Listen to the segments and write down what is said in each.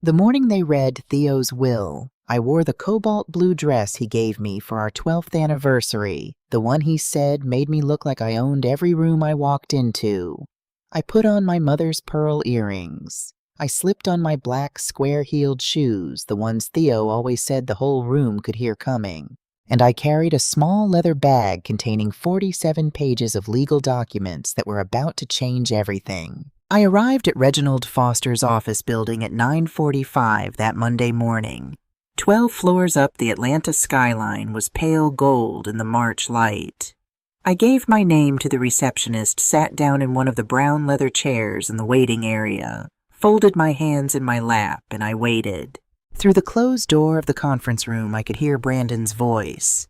The morning they read Theo's will, I wore the cobalt blue dress he gave me for our 12th anniversary, the one he said made me look like I owned every room I walked into. I put on my mother's pearl earrings. I slipped on my black square-heeled shoes, the ones Theo always said the whole room could hear coming. And I carried a small leather bag containing 47 pages of legal documents that were about to change everything. I arrived at Reginald Foster's office building at 9:45 that Monday morning. 12 floors up, the Atlanta skyline was pale gold in the March light. I gave my name to the receptionist, sat down in one of the brown leather chairs in the waiting area, folded my hands in my lap, and I waited. Through the closed door of the conference room, I could hear Brandon's voice.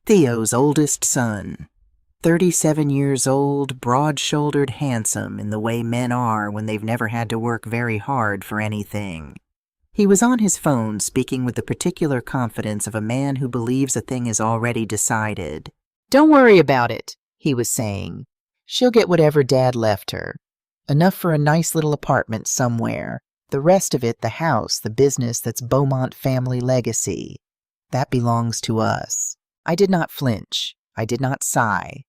Theo's oldest son. 37 years old, broad-shouldered, handsome in the way men are when they've never had to work very hard for anything. He was on his phone, speaking with the particular confidence of a man who believes a thing is already decided. "Don't worry about it," he was saying. "She'll get whatever Dad left her. Enough for a nice little apartment somewhere. The rest of it, the house, the business that's Beaumont family legacy, that belongs to us." I did not flinch. I did not sigh.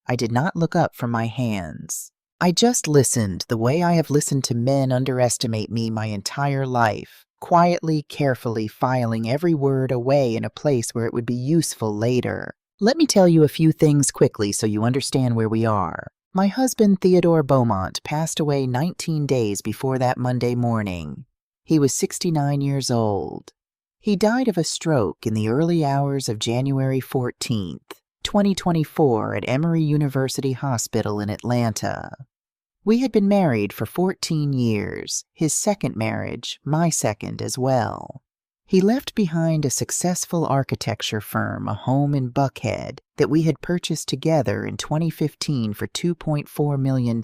I did not look up from my hands. I just listened the way I have listened to men underestimate me my entire life, quietly, carefully filing every word away in a place where it would be useful later. Let me tell you a few things quickly so you understand where we are. My husband, Theodore Beaumont, passed away 19 days before that Monday morning. He was 69 years old. He died of a stroke in the early hours of January 14th, 2024 at Emory University Hospital in Atlanta. We had been married for 14 years, his second marriage, my second as well. He left behind a successful architecture firm, a home in Buckhead, that we had purchased together in 2015 for $2.4 million,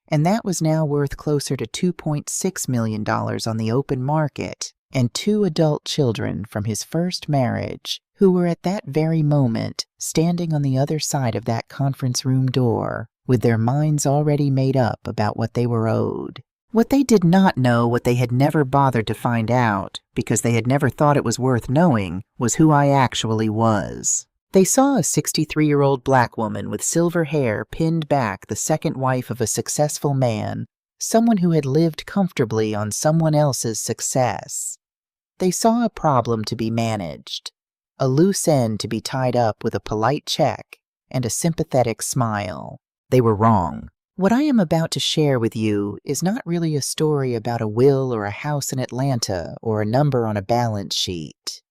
and that was now worth closer to $2.6 million on the open market, and 2 adult children from his first marriage, who were at that very moment standing on the other side of that conference room door, with their minds already made up about what they were owed. What they did not know, what they had never bothered to find out, because they had never thought it was worth knowing, was who I actually was. They saw a 63-year-old black woman with silver hair pinned back, the second wife of a successful man, someone who had lived comfortably on someone else's success. They saw a problem to be managed, a loose end to be tied up with a polite check and a sympathetic smile. They were wrong. What I am about to share with you is not really a story about a will or a house in Atlanta or a number on a balance sheet.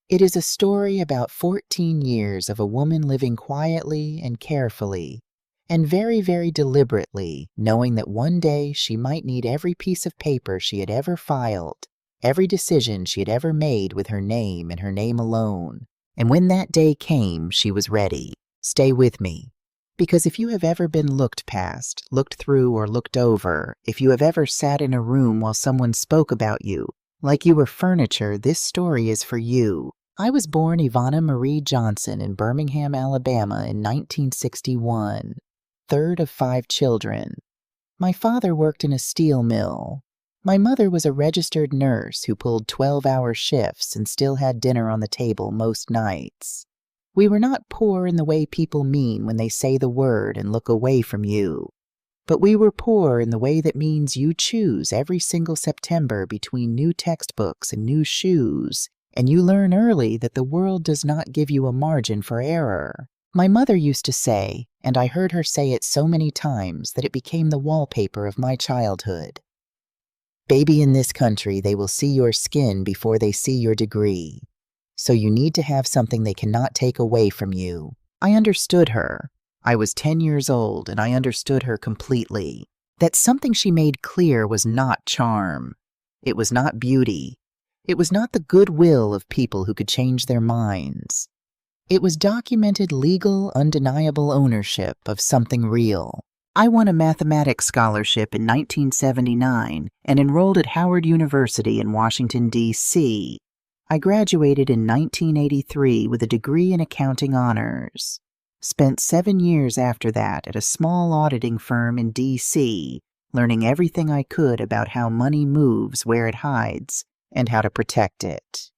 It is a story about 14 years of a woman living quietly and carefully, and very, very deliberately, knowing that one day she might need every piece of paper she had ever filed, every decision she had ever made with her name and her name alone. And when that day came, she was ready. Stay with me. Because if you have ever been looked past, looked through, or looked over, if you have ever sat in a room while someone spoke about you, like you were furniture, this story is for you. I was born Ivana Marie Johnson in Birmingham, Alabama in 1961, third of 5 children. My father worked in a steel mill. My mother was a registered nurse who pulled 12-hour shifts and still had dinner on the table most nights. We were not poor in the way people mean when they say the word and look away from you. But we were poor in the way that means you choose every single September between new textbooks and new shoes, and you learn early that the world does not give you a margin for error. My mother used to say, and I heard her say it so many times that it became the wallpaper of my childhood, "Baby, in this country, they will see your skin before they see your degree. So you need to have something they cannot take away from you." I understood her. I was 10 years old, and I understood her completely. That something she made clear was not charm. It was not beauty. It was not the goodwill of people who could change their minds. It was documented, legal, undeniable ownership of something real. I won a mathematics scholarship in 1979 and enrolled at Howard University in Washington, D.C. I graduated in 1983 with a degree in accounting honors. Spent 7 years after that at a small auditing firm in D.C., learning everything I could about how money moves where it hides and how to protect it.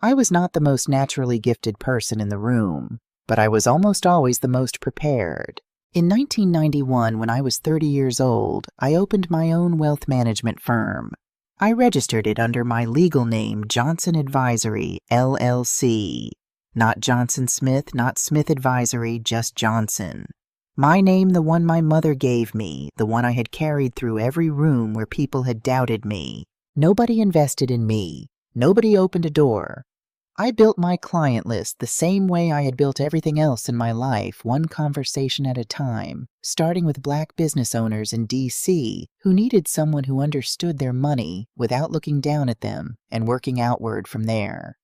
I was not the most naturally gifted person in the room, but I was almost always the most prepared. In 1991, when I was 30 years old, I opened my own wealth management firm. I registered it under my legal name, Johnson Advisory, LLC. Not Johnson Smith, not Smith Advisory, just Johnson. My name, the one my mother gave me, the one I had carried through every room where people had doubted me. Nobody invested in me. Nobody opened a door. I built my client list the same way I had built everything else in my life, one conversation at a time, starting with Black business owners in D.C. who needed someone who understood their money without looking down at them, and working outward from there.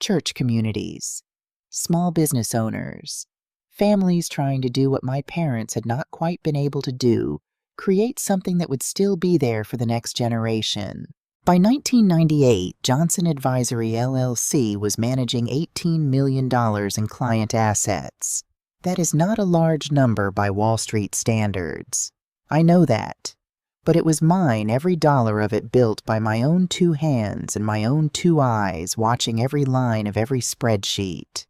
Church communities, small business owners, families trying to do what my parents had not quite been able to do, create something that would still be there for the next generation. By 1998, Johnson Advisory LLC was managing $18 million in client assets. That is not a large number by Wall Street standards. I know that. But it was mine, every dollar of it built by my own 2 hands and my own 2 eyes watching every line of every spreadsheet.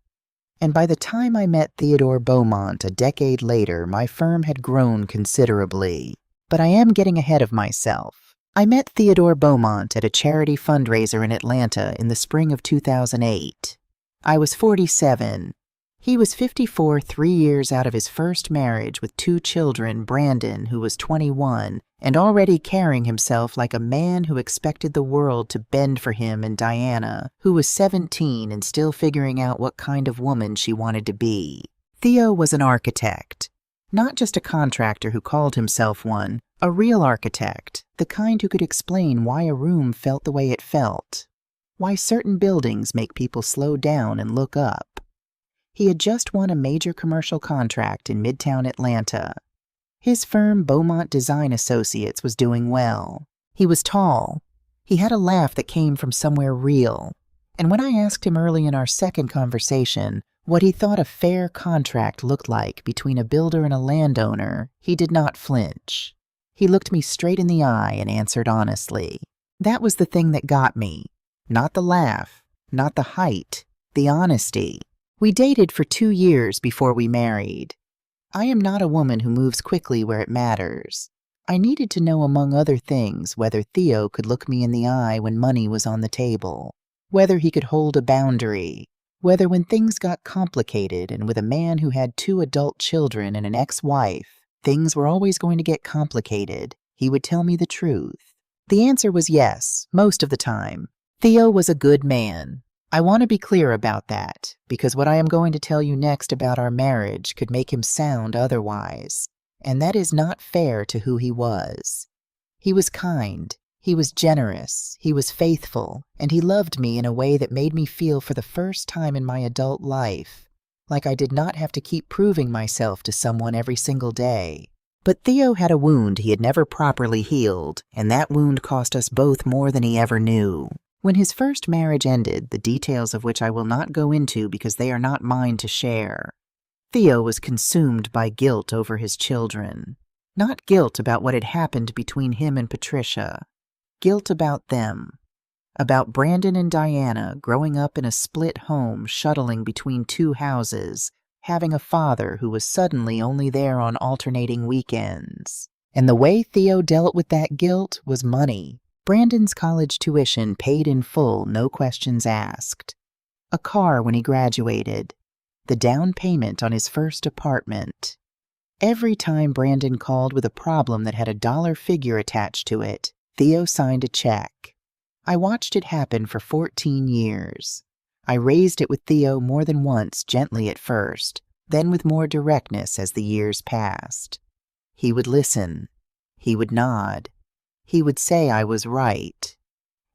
And by the time I met Theodore Beaumont a decade later, my firm had grown considerably. But I am getting ahead of myself. I met Theodore Beaumont at a charity fundraiser in Atlanta in the spring of 2008. I was 47. He was 54, 3 years out of his first marriage with 2 children, Brandon, who was 21, and already carrying himself like a man who expected the world to bend for him, and Diana, who was 17 and still figuring out what kind of woman she wanted to be. Theo was an architect. Not just a contractor who called himself one, a real architect, the kind who could explain why a room felt the way it felt, why certain buildings make people slow down and look up. He had just won a major commercial contract in Midtown Atlanta. His firm, Beaumont Design Associates, was doing well. He was tall. He had a laugh that came from somewhere real. And when I asked him early in our second conversation what he thought a fair contract looked like between a builder and a landowner, he did not flinch. He looked me straight in the eye and answered honestly. That was the thing that got me. Not the laugh, not the height, the honesty. We dated for 2 years before we married. I am not a woman who moves quickly where it matters. I needed to know, among other things, whether Theo could look me in the eye when money was on the table, whether he could hold a boundary, whether when things got complicated, and with a man who had 2 adult children and an ex-wife, things were always going to get complicated, he would tell me the truth. The answer was yes, most of the time. Theo was a good man. I want to be clear about that, because what I am going to tell you next about our marriage could make him sound otherwise, and that is not fair to who he was. He was kind, he was generous, he was faithful, and he loved me in a way that made me feel for the first time in my adult life like I did not have to keep proving myself to someone every single day. But Theo had a wound he had never properly healed, and that wound cost us both more than he ever knew. When his first marriage ended, the details of which I will not go into because they are not mine to share, Theo was consumed by guilt over his children. Not guilt about what had happened between him and Patricia. Guilt about them. About Brandon and Diana growing up in a split home, shuttling between 2 houses, having a father who was suddenly only there on alternating weekends. And the way Theo dealt with that guilt was money. Brandon's college tuition paid in full, no questions asked. A car when he graduated. The down payment on his first apartment. Every time Brandon called with a problem that had a dollar figure attached to it, Theo signed a check. I watched it happen for 14 years. I raised it with Theo more than once, gently at first, then with more directness as the years passed. He would listen. He would nod. He would say I was right.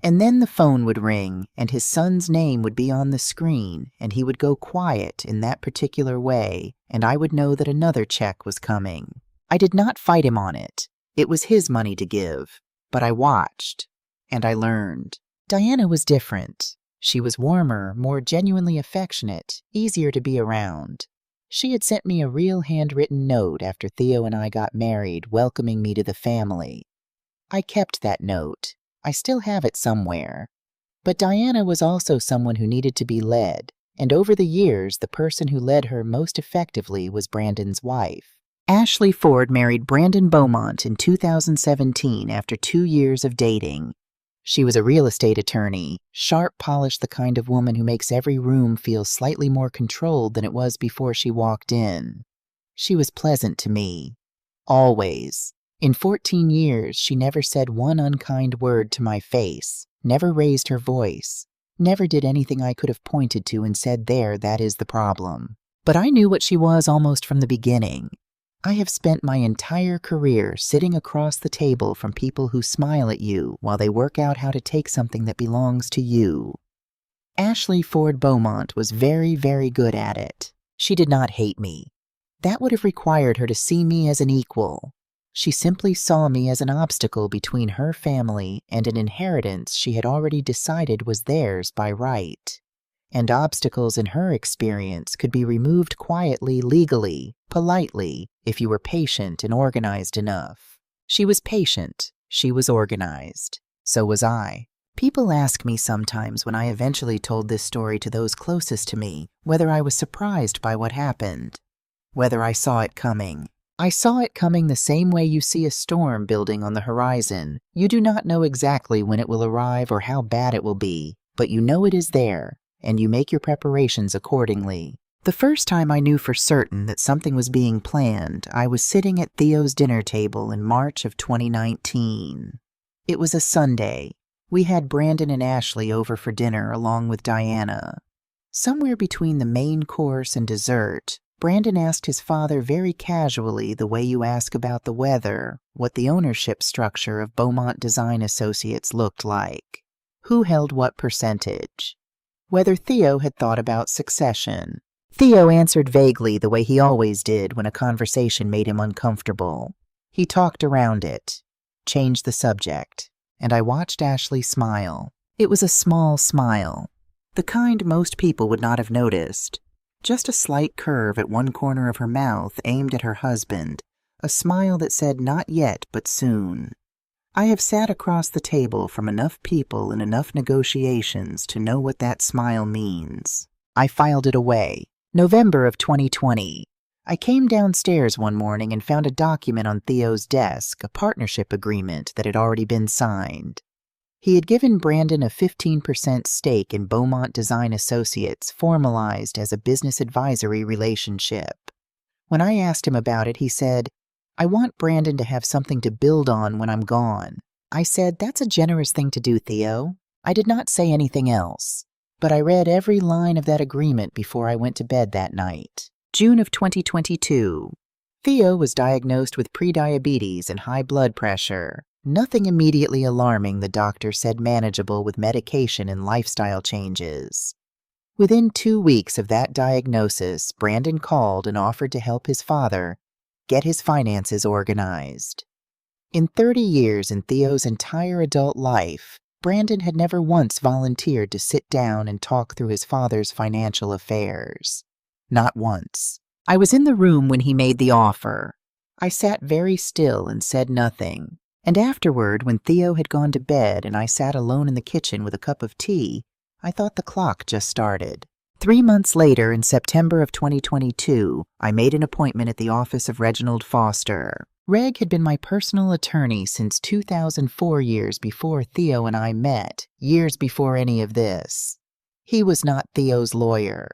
And then the phone would ring, and his son's name would be on the screen, and he would go quiet in that particular way, and I would know that another check was coming. I did not fight him on it. It was his money to give. But I watched. And I learned. Diana was different. She was warmer, more genuinely affectionate, easier to be around. She had sent me a real handwritten note after Theo and I got married, welcoming me to the family. I kept that note. I still have it somewhere. But Diana was also someone who needed to be led, and over the years, the person who led her most effectively was Brandon's wife. Ashley Ford married Brandon Beaumont in 2017 after 2 years of dating. She was a real estate attorney, sharp-polished, the kind of woman who makes every room feel slightly more controlled than it was before she walked in. She was pleasant to me. Always. In 14 years, she never said one unkind word to my face, never raised her voice, never did anything I could have pointed to and said, "There, that is the problem." But I knew what she was almost from the beginning. I have spent my entire career sitting across the table from people who smile at you while they work out how to take something that belongs to you. Ashley Ford Beaumont was very, very good at it. She did not hate me. That would have required her to see me as an equal. She simply saw me as an obstacle between her family and an inheritance she had already decided was theirs by right. And obstacles in her experience could be removed quietly, legally, politely, if you were patient and organized enough. She was patient. She was organized. So was I. People ask me sometimes when I eventually told this story to those closest to me whether I was surprised by what happened, whether I saw it coming. I saw it coming the same way you see a storm building on the horizon. You do not know exactly when it will arrive or how bad it will be, but you know it is there, and you make your preparations accordingly. The first time I knew for certain that something was being planned, I was sitting at Theo's dinner table in March of 2019. It was a Sunday. We had Brandon and Ashley over for dinner along with Diana. Somewhere between the main course and dessert, Brandon asked his father very casually, the way you ask about the weather, what the ownership structure of Beaumont Design Associates looked like, who held what percentage, whether Theo had thought about succession. Theo answered vaguely the way he always did when a conversation made him uncomfortable. He talked around it, changed the subject, and I watched Ashley smile. It was a small smile, the kind most people would not have noticed. Just a slight curve at one corner of her mouth aimed at her husband, a smile that said not yet but soon. I have sat across the table from enough people in enough negotiations to know what that smile means. I filed it away. November of 2020. I came downstairs one morning and found a document on Theo's desk, a partnership agreement that had already been signed. He had given Brandon a 15% stake in Beaumont Design Associates, formalized as a business advisory relationship. When I asked him about it, he said, "I want Brandon to have something to build on when I'm gone." I said, "That's a generous thing to do, Theo." I did not say anything else, but I read every line of that agreement before I went to bed that night. June of 2022. Theo was diagnosed with prediabetes and high blood pressure. Nothing immediately alarming, the doctor said, manageable with medication and lifestyle changes. Within 2 weeks of that diagnosis, Brandon called and offered to help his father get his finances organized. In 30 years in Theo's entire adult life, Brandon had never once volunteered to sit down and talk through his father's financial affairs. Not once. I was in the room when he made the offer. I sat very still and said nothing. And afterward, when Theo had gone to bed and I sat alone in the kitchen with a cup of tea, I thought the clock just started. 3 months later, in September of 2022, I made an appointment at the office of Reginald Foster. Reg had been my personal attorney since 2004, years before Theo and I met, years before any of this. He was not Theo's lawyer.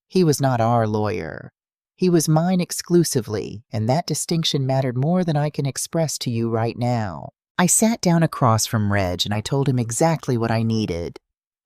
He was not our lawyer. He was mine exclusively, and that distinction mattered more than I can express to you right now. I sat down across from Reg and I told him exactly what I needed.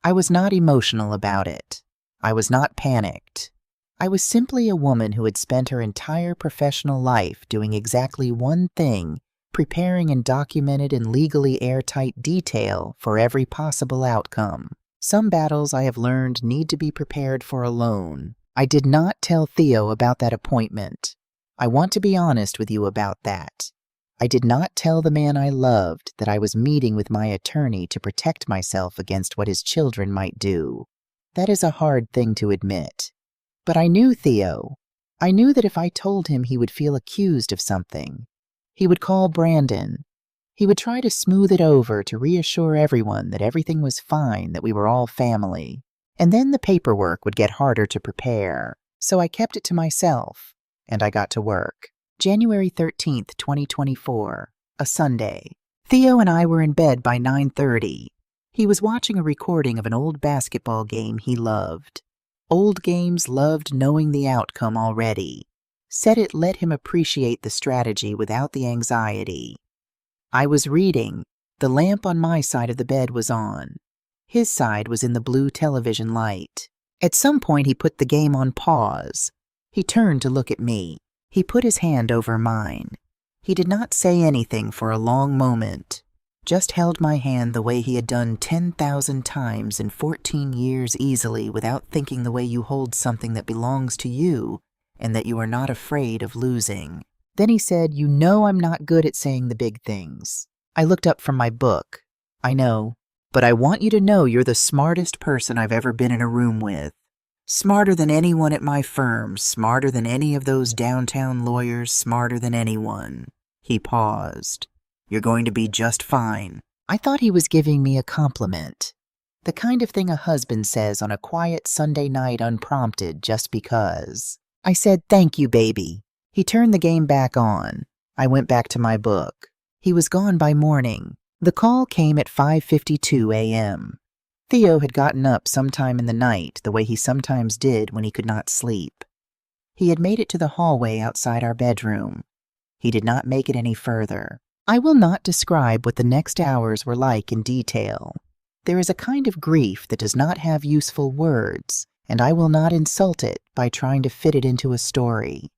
I was not emotional about it. I was not panicked. I was simply a woman who had spent her entire professional life doing exactly one thing, preparing and documented in legally airtight detail for every possible outcome. Some battles I have learned need to be prepared for alone. I did not tell Theo about that appointment. I want to be honest with you about that. I did not tell the man I loved that I was meeting with my attorney to protect myself against what his children might do. That is a hard thing to admit. But I knew Theo. I knew that if I told him, he would feel accused of something. He would call Brandon. He would try to smooth it over to reassure everyone that everything was fine, that we were all family. And then the paperwork would get harder to prepare, so I kept it to myself, and I got to work. January 13th, 2024, a Sunday. Theo and I were in bed by 9:30. He was watching a recording of an old basketball game he loved. Old games loved knowing the outcome already. Said it let him appreciate the strategy without the anxiety. I was reading. The lamp on my side of the bed was on. His side was in the blue television light. At some point he put the game on pause. He turned to look at me. He put his hand over mine. He did not say anything for a long moment, just held my hand the way he had done 10,000 times in 14 years easily without thinking, the way you hold something that belongs to you and that you are not afraid of losing. Then he said, "You know I'm not good at saying the big things." I looked up from my book. "I know, but I want you to know you're the smartest person I've ever been in a room with. Smarter than anyone at my firm, smarter than any of those downtown lawyers, smarter than anyone." He paused. "You're going to be just fine." I thought he was giving me a compliment. The kind of thing a husband says on a quiet Sunday night unprompted just because. I said, "Thank you, baby." He turned the game back on. I went back to my book. He was gone by morning. The call came at 5:52 a.m. Theo had gotten up sometime in the night, the way he sometimes did when he could not sleep. He had made it to the hallway outside our bedroom. He did not make it any further. I will not describe what the next hours were like in detail. There is a kind of grief that does not have useful words, and I will not insult it by trying to fit it into a story.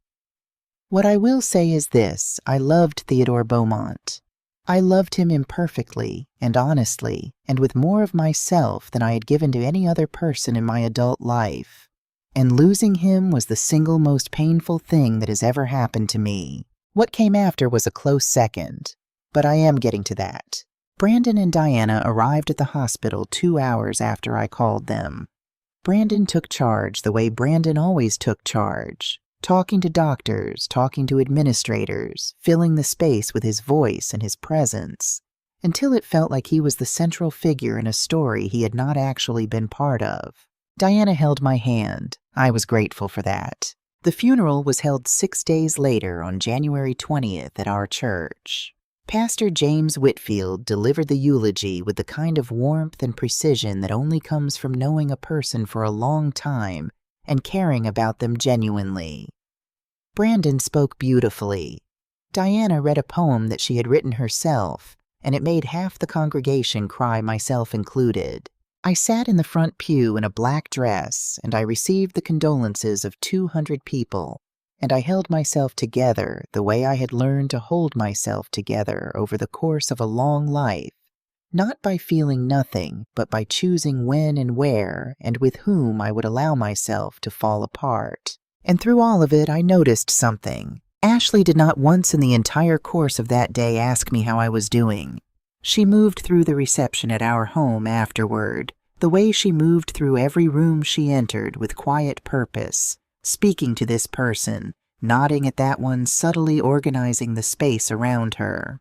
What I will say is this: I loved Theodore Beaumont. I loved him imperfectly and honestly, and with more of myself than I had given to any other person in my adult life. And losing him was the single most painful thing that has ever happened to me. What came after was a close second, but I am getting to that. Brandon and Diana arrived at the hospital 2 hours after I called them. Brandon took charge the way Brandon always took charge, talking to doctors, talking to administrators, filling the space with his voice and his presence, until it felt like he was the central figure in a story he had not actually been part of. Diana held my hand. I was grateful for that. The funeral was held 6 days later on January 20th at our church. Pastor James Whitfield delivered the eulogy with the kind of warmth and precision that only comes from knowing a person for a long time and caring about them genuinely. Brandon spoke beautifully. Diana read a poem that she had written herself, and it made half the congregation cry, myself included. I sat in the front pew in a black dress, and I received the condolences of 200 people, and I held myself together the way I had learned to hold myself together over the course of a long life, not by feeling nothing, but by choosing when and where and with whom I would allow myself to fall apart. And through all of it, I noticed something. Ashley did not once in the entire course of that day ask me how I was doing. She moved through the reception at our home afterward, the way she moved through every room she entered with quiet purpose, speaking to this person, nodding at that one, subtly organizing the space around her.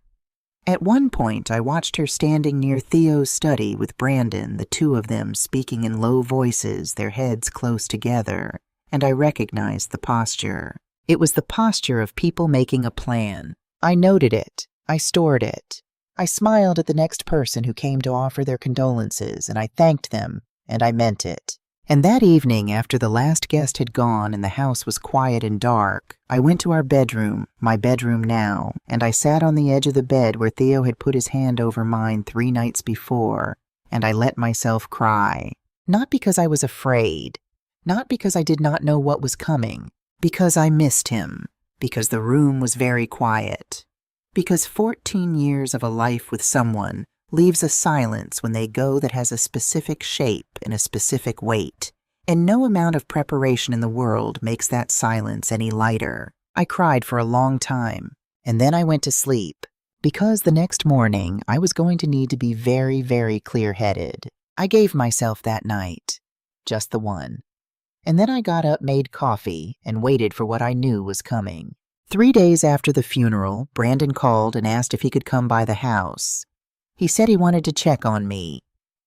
At one point, I watched her standing near Theo's study with Brandon, the two of them speaking in low voices, their heads close together, and I recognized the posture. It was the posture of people making a plan. I noted it. I stored it. I smiled at the next person who came to offer their condolences, and I thanked them, and I meant it. And that evening, after the last guest had gone and the house was quiet and dark, I went to our bedroom, my bedroom now, and I sat on the edge of the bed where Theo had put his hand over mine 3 nights before, and I let myself cry. Not because I was afraid, not because I did not know what was coming, because I missed him, because the room was very quiet. Because 14 years of a life with someone leaves a silence when they go that has a specific shape and a specific weight, and no amount of preparation in the world makes that silence any lighter. I cried for a long time, and then I went to sleep, because the next morning I was going to need to be very, very clear-headed. I gave myself that night, just the one. And then I got up, made coffee, and waited for what I knew was coming. 3 days after the funeral, Brandon called and asked if he could come by the house. He said he wanted to check on me.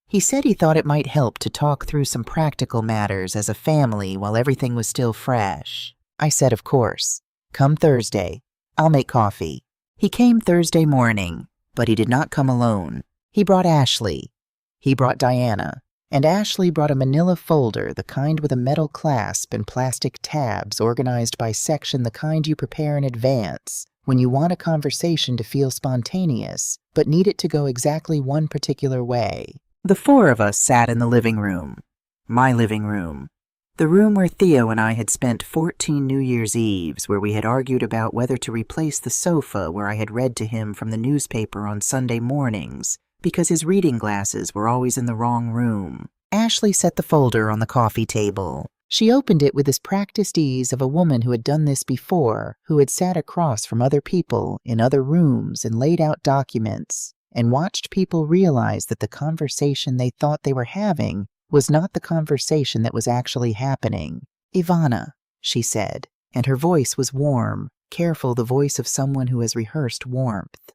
He said he thought it might help to talk through some practical matters as a family while everything was still fresh. I said, of course. Come Thursday. I'll make coffee. He came Thursday morning, but he did not come alone. He brought Ashley. He brought Diana. And Ashley brought a manila folder, the kind with a metal clasp and plastic tabs organized by section, the kind you prepare in advance when you want a conversation to feel spontaneous, but need it to go exactly one particular way. The 4 of us sat in the living room. My living room. The room where Theo and I had spent 14 New Year's Eves, where we had argued about whether to replace the sofa where I had read to him from the newspaper on Sunday mornings, because his reading glasses were always in the wrong room. Ashley set the folder on the coffee table. She opened it with this practiced ease of a woman who had done this before, who had sat across from other people in other rooms and laid out documents, and watched people realize that the conversation they thought they were having was not the conversation that was actually happening. "Ivana," she said, and her voice was warm, careful, the voice of someone who has rehearsed warmth.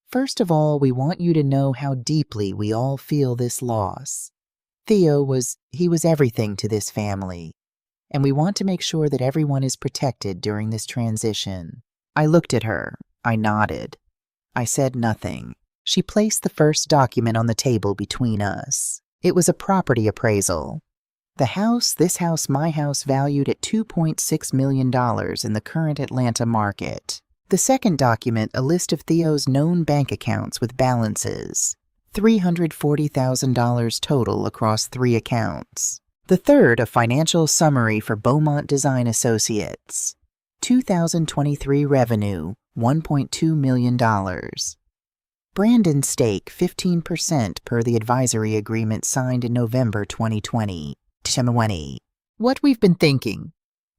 "First of all, we want you to know how deeply we all feel this loss. Theo was everything to this family, and we want to make sure that everyone is protected during this transition." I looked at her. I nodded. I said nothing. She placed the first document on the table between us. It was a property appraisal. The house, this house, my house, valued at $2.6 million in the current Atlanta market. The second document, a list of Theo's known bank accounts with balances. $340,000 total across 3 accounts. The third, a financial summary for Beaumont Design Associates. 2023 revenue, $1.2 million. Brandon's stake, 15% per the advisory agreement signed in November 2020. What we've been thinking.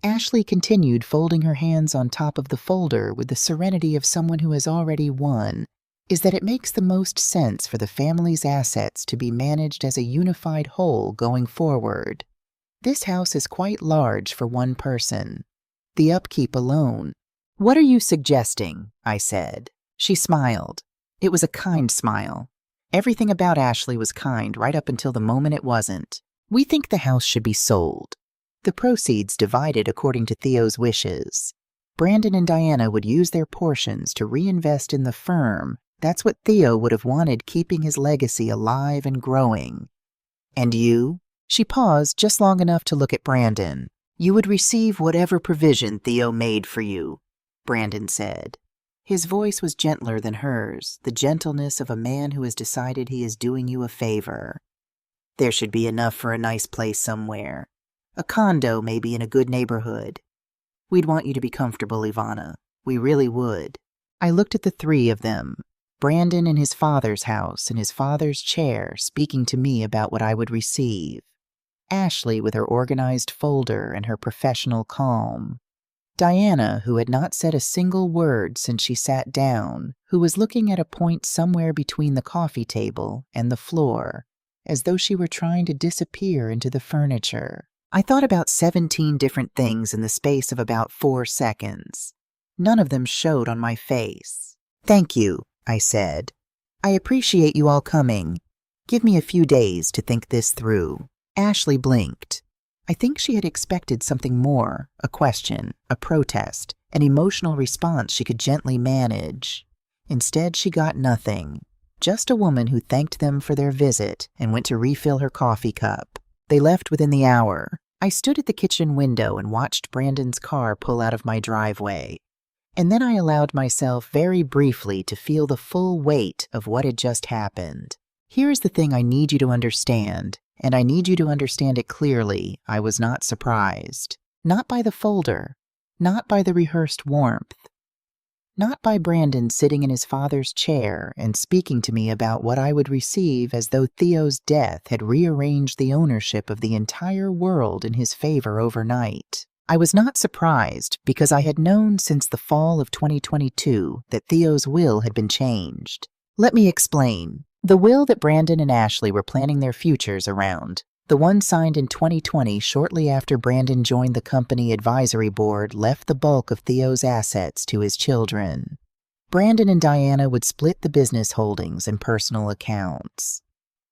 Ashley continued, folding her hands on top of the folder with the serenity of someone who has already won, is that it makes the most sense for the family's assets to be managed as a unified whole going forward. This house is quite large for one person. The upkeep alone. "What are you suggesting?" I said. She smiled. It was a kind smile. Everything about Ashley was kind right up until the moment it wasn't. "We think the house should be sold. The proceeds divided according to Theo's wishes. Brandon and Diana would use their portions to reinvest in the firm. That's what Theo would have wanted, keeping his legacy alive and growing. And you?" She paused just long enough to look at Brandon. "You would receive whatever provision Theo made for you," Brandon said. His voice was gentler than hers, the gentleness of a man who has decided he is doing you a favor. "There should be enough for a nice place somewhere. A condo maybe in a good neighborhood. We'd want you to be comfortable, Ivana. We really would." I looked at the 3 of them. Brandon in his father's house, in his father's chair, speaking to me about what I would receive. Ashley with her organized folder and her professional calm. Diana, who had not said a single word since she sat down, who was looking at a point somewhere between the coffee table and the floor, as though she were trying to disappear into the furniture. I thought about 17 different things in the space of about 4 seconds. None of them showed on my face. "Thank you," I said. "I appreciate you all coming. Give me a few days to think this through." Ashley blinked. I think she had expected something more, a question, a protest, an emotional response she could gently manage. Instead, she got nothing. Just a woman who thanked them for their visit and went to refill her coffee cup. They left within the hour. I stood at the kitchen window and watched Brandon's car pull out of my driveway. And then I allowed myself very briefly to feel the full weight of what had just happened. Here is the thing I need you to understand, and I need you to understand it clearly. I was not surprised. Not by the folder. Not by the rehearsed warmth. Not by Brandon sitting in his father's chair and speaking to me about what I would receive as though Theo's death had rearranged the ownership of the entire world in his favor overnight. I was not surprised because I had known since the fall of 2022 that Theo's will had been changed. Let me explain. The will that Brandon and Ashley were planning their futures around The one signed in 2020 shortly after Brandon joined the company advisory board left the bulk of Theo's assets to his children. Brandon and Diana would split the business holdings and personal accounts.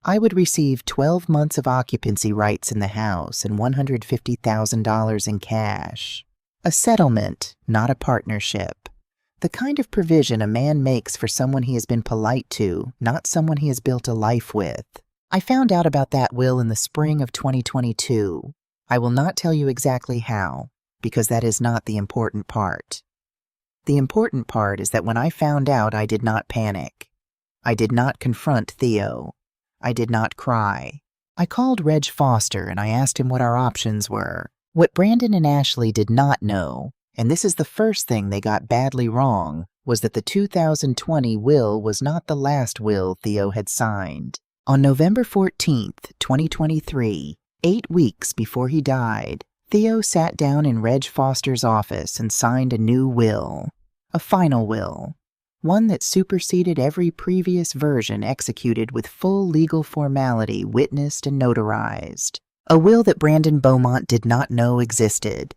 I would receive 12 months of occupancy rights in the house and $150,000 in cash. A settlement, not a partnership. The kind of provision a man makes for someone he has been polite to, not someone he has built a life with. I found out about that will in the spring of 2022. I will not tell you exactly how, because that is not the important part. The important part is that when I found out, I did not panic. I did not confront Theo. I did not cry. I called Reg Foster and I asked him what our options were. What Brandon and Ashley did not know, and this is the first thing they got badly wrong, was that the 2020 will was not the last will Theo had signed. On November 14th, 2023, 8 weeks before he died, Theo sat down in Reg Foster's office and signed a new will, a final will, one that superseded every previous version executed with full legal formality witnessed and notarized, a will that Brandon Beaumont did not know existed,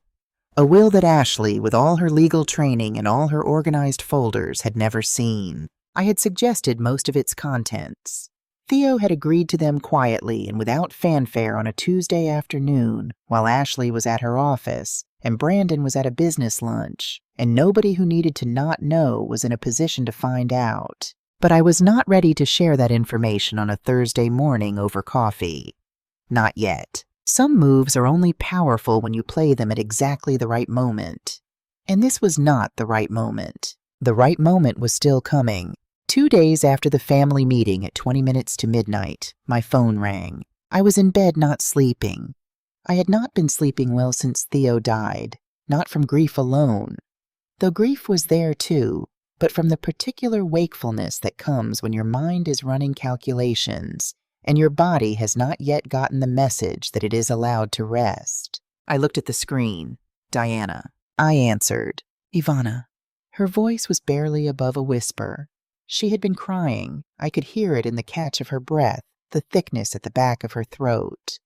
a will that Ashley, with all her legal training and all her organized folders, had never seen. I had suggested most of its contents. Theo had agreed to them quietly and without fanfare on a Tuesday afternoon while Ashley was at her office and Brandon was at a business lunch, and nobody who needed to not know was in a position to find out. But I was not ready to share that information on a Thursday morning over coffee. Not yet. Some moves are only powerful when you play them at exactly the right moment. And this was not the right moment. The right moment was still coming. 2 days after the family meeting at 20 minutes to midnight, my phone rang. I was in bed not sleeping. I had not been sleeping well since Theo died, not from grief alone, though grief was there too, but from the particular wakefulness that comes when your mind is running calculations and your body has not yet gotten the message that it is allowed to rest. I looked at the screen. Diana. I answered. Ivana. Her voice was barely above a whisper. She had been crying. I could hear it in the catch of her breath, the thickness at the back of her throat.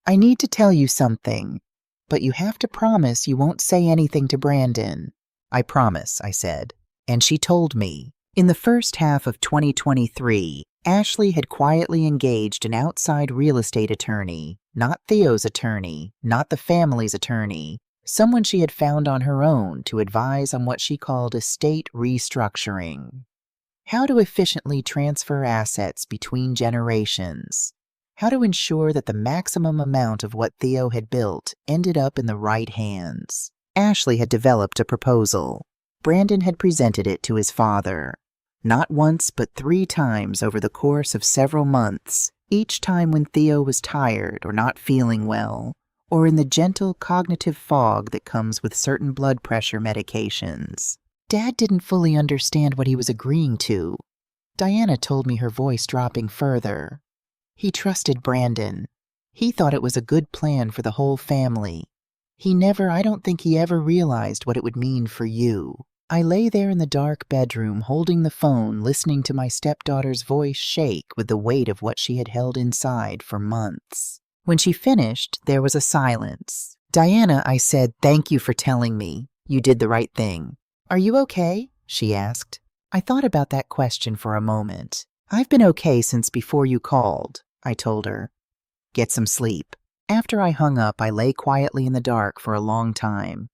I need to tell you something, but you have to promise you won't say anything to Brandon. I promise, I said. And she told me. In the first half of 2023, Ashley had quietly engaged an outside real estate attorney, not Theo's attorney, not the family's attorney, someone she had found on her own to advise on what she called estate restructuring. How to efficiently transfer assets between generations. How to ensure that the maximum amount of what Theo had built ended up in the right hands. Ashley had developed a proposal. Brandon had presented it to his father. Not once, but 3 times over the course of several months, each time when Theo was tired or not feeling well, or in the gentle cognitive fog that comes with certain blood pressure medications. Dad didn't fully understand what he was agreeing to. Diana told me, her voice dropping further. He trusted Brandon. He thought it was a good plan for the whole family. I don't think he ever realized what it would mean for you. I lay there in the dark bedroom holding the phone, listening to my stepdaughter's voice shake with the weight of what she had held inside for months. When she finished, there was a silence. Diana, I said, thank you for telling me. You did the right thing. Are you okay? She asked. I thought about that question for a moment. I've been okay since before you called, I told her. Get some sleep. After I hung up, I lay quietly in the dark for a long time.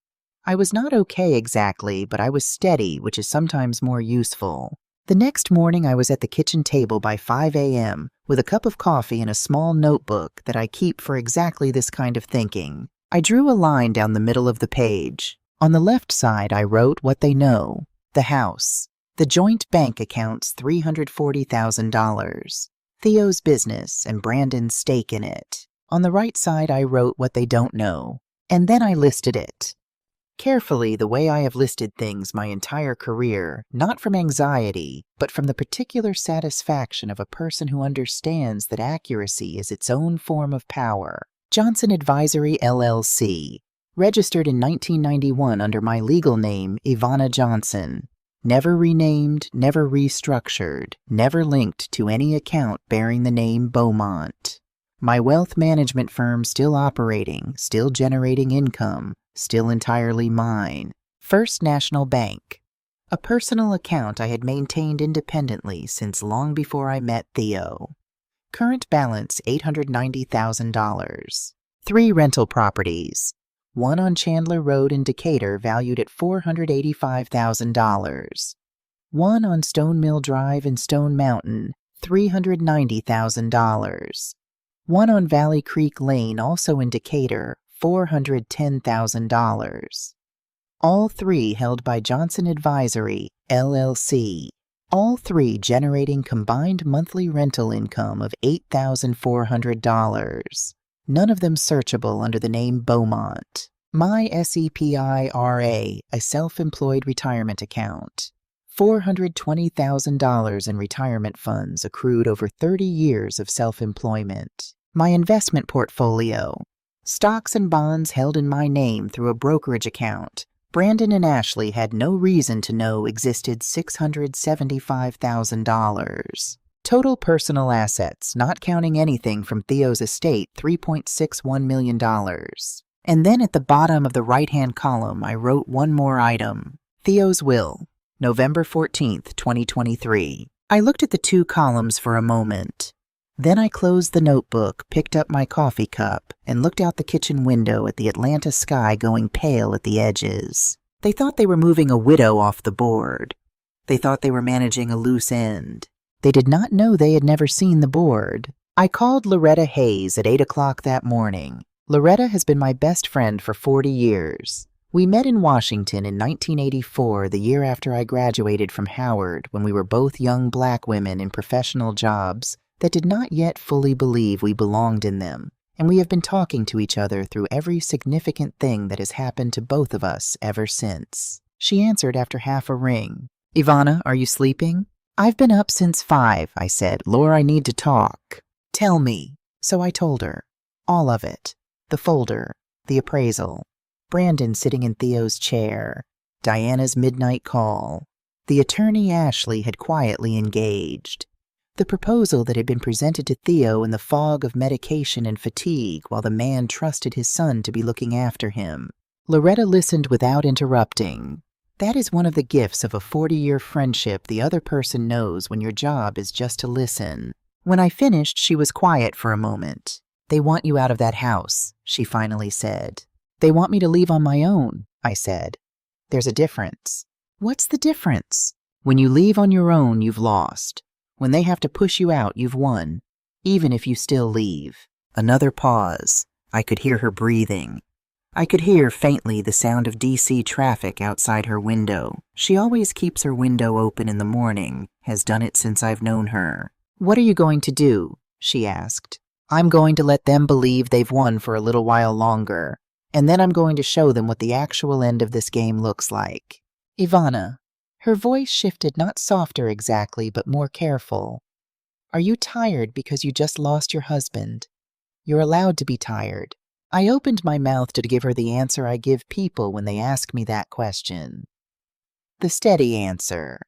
I was not okay exactly, but I was steady, which is sometimes more useful. The next morning, I was at the kitchen table by 5 a.m. with a cup of coffee and a small notebook that I keep for exactly this kind of thinking. I drew a line down the middle of the page. On the left side, I wrote what they know, the house, the joint bank accounts $340,000, Theo's business and Brandon's stake in it. On the right side, I wrote what they don't know, and then I listed it. Carefully, the way I have listed things my entire career, not from anxiety, but from the particular satisfaction of a person who understands that accuracy is its own form of power. Johnson Advisory, LLC. Registered in 1991 under my legal name, Ivana Johnson. Never renamed, never restructured, never linked to any account bearing the name Beaumont. My wealth management firm still operating, still generating income, still entirely mine. First National Bank. A personal account I had maintained independently since long before I met Theo. Current balance $890,000. 3 rental properties. One on Chandler Road in Decatur valued at $485,000. One on Stone Mill Drive in Stone Mountain, $390,000. One on Valley Creek Lane, also in Decatur, $410,000. All 3 held by Johnson Advisory, LLC. All 3 generating combined monthly rental income of $8,400. None of them searchable under the name Beaumont. My SEPIRA, a self-employed retirement account. $420,000 in retirement funds accrued over 30 years of self-employment. My investment portfolio. Stocks and bonds held in my name through a brokerage account. Brandon and Ashley had no reason to know existed $675,000. Total personal assets, not counting anything from Theo's estate, $3.61 million. And then at the bottom of the right-hand column, I wrote one more item. Theo's will. November 14th, 2023. I looked at the 2 columns for a moment. Then I closed the notebook, picked up my coffee cup, and looked out the kitchen window at the Atlanta sky going pale at the edges. They thought they were moving a widow off the board. They thought they were managing a loose end. They did not know they had never seen the board. I called Loretta Hayes at 8 o'clock that morning. Loretta has been my best friend for 40 years. We met in Washington in 1984, the year after I graduated from Howard, when we were both young black women in professional jobs that did not yet fully believe we belonged in them, and we have been talking to each other through every significant thing that has happened to both of us ever since. She answered after half a ring. Ivana, are you sleeping? I've been up since 5, I said. Laura, I need to talk. Tell me. So I told her. All of it. The folder. The appraisal. Brandon sitting in Theo's chair. Diana's midnight call. The attorney Ashley had quietly engaged. The proposal that had been presented to Theo in the fog of medication and fatigue while the man trusted his son to be looking after him. Loretta listened without interrupting. That is one of the gifts of a 40-year friendship the other person knows when your job is just to listen. When I finished, she was quiet for a moment. They want you out of that house, she finally said. They want me to leave on my own, I said. There's a difference. What's the difference? When you leave on your own, you've lost. When they have to push you out, you've won, even if you still leave. Another pause. I could hear her breathing. I could hear faintly the sound of DC traffic outside her window. She always keeps her window open in the morning, has done it since I've known her. What are you going to do? She asked. I'm going to let them believe they've won for a little while longer, and then I'm going to show them what the actual end of this game looks like. Ivana. Her voice shifted, not softer exactly, but more careful. Are you tired because you just lost your husband? You're allowed to be tired. I opened my mouth to give her the answer I give people when they ask me that question. The steady answer.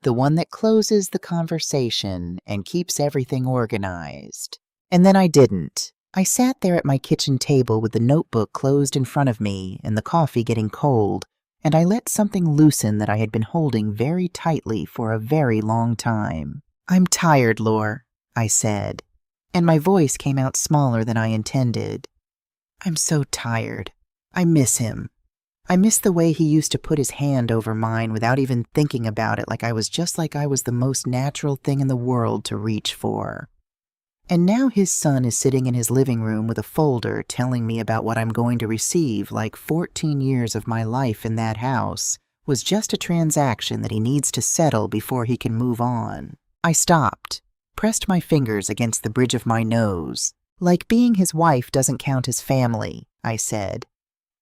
The one that closes the conversation and keeps everything organized. And then I didn't. I sat there at my kitchen table with the notebook closed in front of me and the coffee getting cold, and I let something loosen that I had been holding very tightly for a very long time. I'm tired, Lore, I said, and my voice came out smaller than I intended. I'm so tired. I miss him. I miss the way he used to put his hand over mine without even thinking about it, like I was the most natural thing in the world to reach for. And now his son is sitting in his living room with a folder telling me about what I'm going to receive, like 14 years of my life in that house was just a transaction that he needs to settle before he can move on. I stopped, pressed my fingers against the bridge of my nose. Like being his wife doesn't count as family, I said.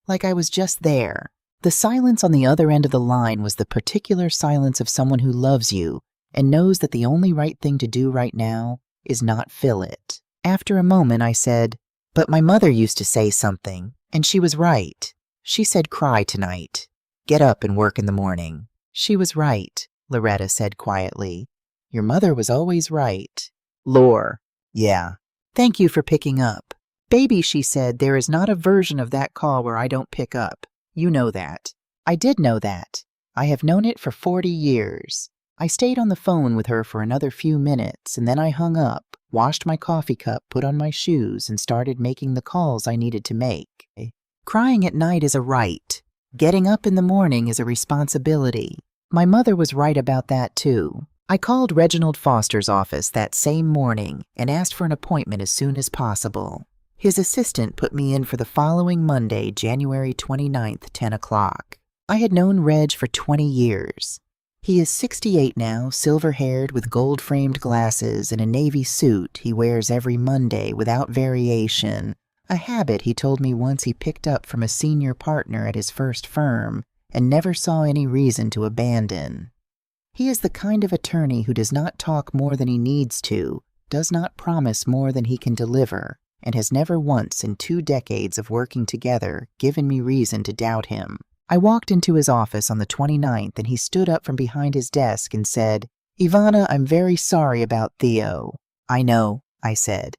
Like I was just there. The silence on the other end of the line was the particular silence of someone who loves you and knows that the only right thing to do right now is not fill it. After a moment, I said, but my mother used to say something, and she was right. She said cry tonight. Get up and work in the morning. She was right, Loretta said quietly. Your mother was always right. Lore. Yeah. Thank you for picking up. Baby, she said, there is not a version of that call where I don't pick up. You know that. I did know that. I have known it for 40 years. I stayed on the phone with her for another few minutes, and then I hung up, washed my coffee cup, put on my shoes, and started making the calls I needed to make. Crying at night is a right. Getting up in the morning is a responsibility. My mother was right about that, too. I called Reginald Foster's office that same morning and asked for an appointment as soon as possible. His assistant put me in for the following Monday, January 29th, 10 o'clock. I had known Reg for 20 years. He is 68 now, silver-haired with gold-framed glasses and a navy suit he wears every Monday without variation, a habit he told me once he picked up from a senior partner at his first firm and never saw any reason to abandon. He is the kind of attorney who does not talk more than he needs to, does not promise more than he can deliver, and has never once in 2 decades of working together given me reason to doubt him. I walked into his office on the 29th, and he stood up from behind his desk and said, "Ivana, I'm very sorry about Theo." "I know," I said.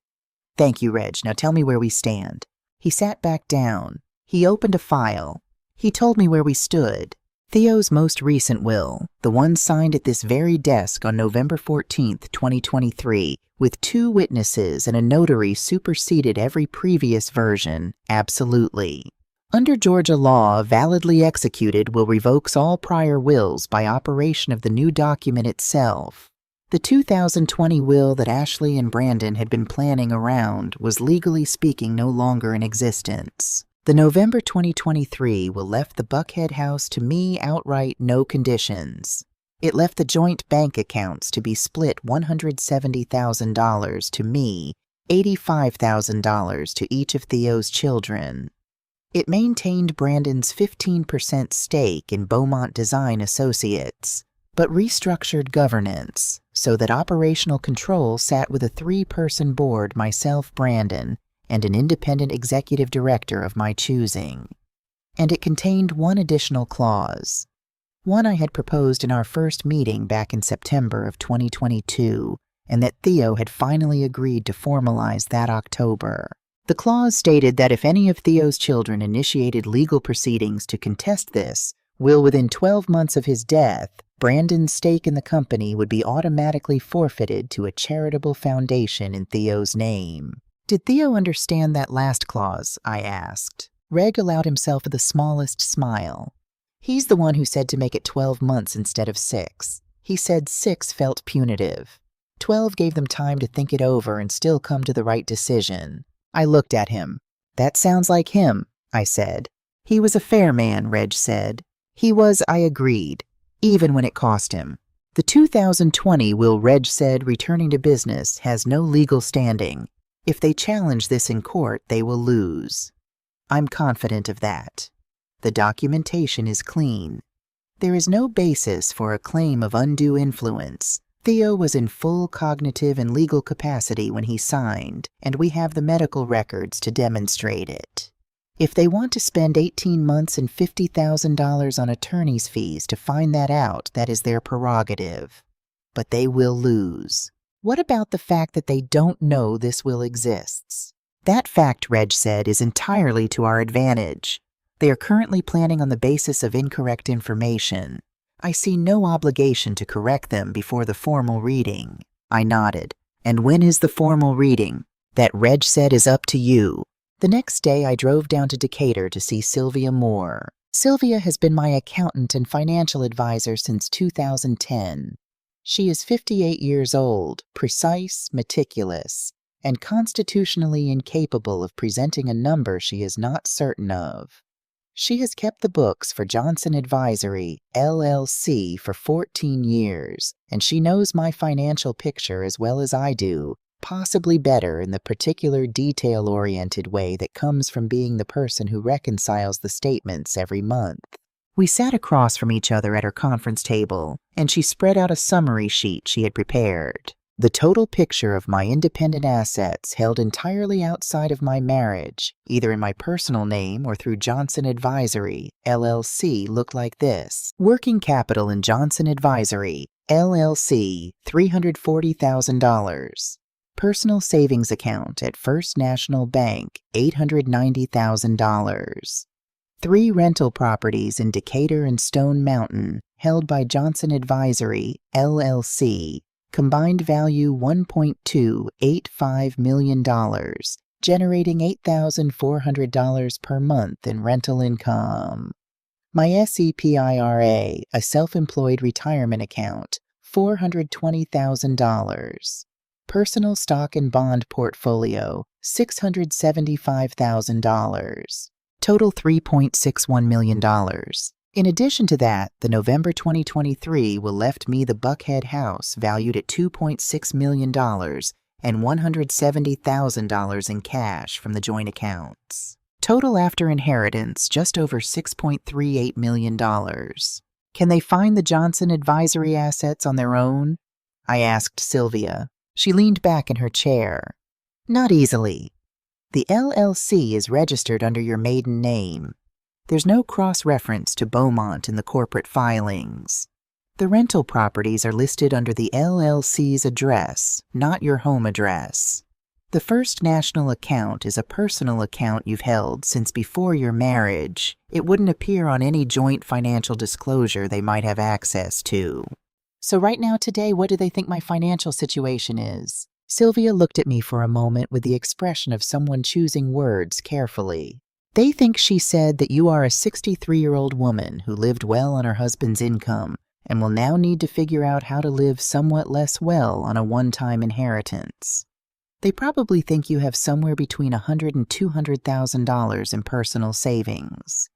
"Thank you, Reg. Now tell me where we stand." He sat back down. He opened a file. He told me where we stood. Theo's most recent will, the one signed at this very desk on November 14th, 2023, with 2 witnesses and a notary superseded every previous version, absolutely. Under Georgia law, validly executed will revokes all prior wills by operation of the new document itself. The 2020 will that Ashley and Brandon had been planning around was legally speaking no longer in existence. The November 2023 will left the Buckhead house to me outright, no conditions. It left the joint bank accounts to be split $170,000 to me, $85,000 to each of Theo's children. It maintained Brandon's 15% stake in Beaumont Design Associates, but restructured governance so that operational control sat with a 3-person board, myself, Brandon, and an independent executive director of my choosing. And it contained one additional clause, one I had proposed in our first meeting back in September of 2022, and that Theo had finally agreed to formalize that October. The clause stated that if any of Theo's children initiated legal proceedings to contest this will within 12 months of his death, Brandon's stake in the company would be automatically forfeited to a charitable foundation in Theo's name. Did Theo understand that last clause? I asked. Reg allowed himself the smallest smile. He's the one who said to make it 12 months instead of 6. He said 6 felt punitive. 12 gave them time to think it over and still come to the right decision. I looked at him. "That sounds like him," I said. "He was a fair man," Reg said. "He was," I agreed, "even when it cost him." The 2020 will, Reg said, returning to business, has no legal standing. If they challenge this in court, they will lose. I'm confident of that. The documentation is clean. There is no basis for a claim of undue influence. Theo was in full cognitive and legal capacity when he signed, and we have the medical records to demonstrate it. If they want to spend 18 months and $50,000 on attorney's fees to find that out, that is their prerogative. But they will lose. What about the fact that they don't know this will exists? That fact, Reg said, is entirely to our advantage. They are currently planning on the basis of incorrect information. I see no obligation to correct them before the formal reading. I nodded. And when is the formal reading? That, Reg said, is up to you. The next day I drove down to Decatur to see Sylvia Moore. Sylvia has been my accountant and financial advisor since 2010. She is 58 years old, precise, meticulous, and constitutionally incapable of presenting a number she is not certain of. She has kept the books for Johnson Advisory, LLC, for 14 years, and she knows my financial picture as well as I do, possibly better in the particular detail-oriented way that comes from being the person who reconciles the statements every month. We sat across from each other at her conference table, and she spread out a summary sheet she had prepared. The total picture of my independent assets held entirely outside of my marriage, either in my personal name or through Johnson Advisory, LLC, looked like this. Working capital in Johnson Advisory, LLC, $340,000. Personal savings account at First National Bank, $890,000. 3 rental properties in Decatur and Stone Mountain, held by Advisory, LLC. Combined value $1.285 million, generating $8,400 per month in rental income. My SEPIRA, a self-employed retirement account, $420,000. Personal stock and bond portfolio, $675,000. Total $3.61 million. In addition to that, the November 2023 will left me the Buckhead house valued at $2.6 million and $170,000 in cash from the joint accounts. Total after inheritance, just over $6.38 million. Can they find the Johnson Advisory assets on their own? I asked Sylvia. She leaned back in her chair. Not easily. The LLC is registered under your maiden name. There's no cross-reference to Beaumont in the corporate filings. The rental properties are listed under the LLC's address, not your home address. The First National account is a personal account you've held since before your marriage. It wouldn't appear on any joint financial disclosure they might have access to. So right now today, what do they think my financial situation is? Sylvia looked at me for a moment with the expression of someone choosing words carefully. They think she said that you are a 63-year-old woman who lived well on her husband's income and will now need to figure out how to live somewhat less well on a one-time inheritance. They probably think you have somewhere between $100,000 and $200,000 in personal savings.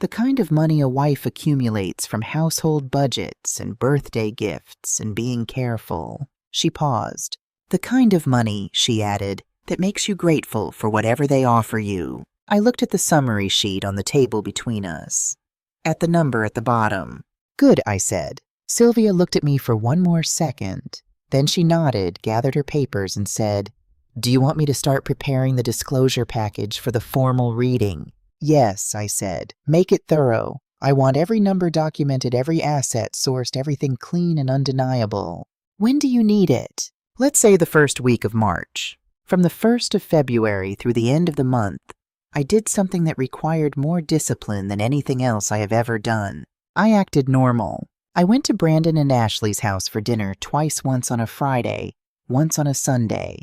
The kind of money a wife accumulates from household budgets and birthday gifts and being careful. She paused. The kind of money, she added, that makes you grateful for whatever they offer you. I looked at the summary sheet on the table between us. At the number at the bottom. Good, I said. Sylvia looked at me for one more second. Then she nodded, gathered her papers, and said, Do you want me to start preparing the disclosure package for the formal reading? Yes, I said. Make it thorough. I want every number documented, every asset sourced, everything clean and undeniable. When do you need it? Let's say the first week of March. From the 1st of February through the end of the month, I did something that required more discipline than anything else I have ever done. I acted normal. I went to Brandon and Ashley's house for dinner once on a Friday, once on a Sunday.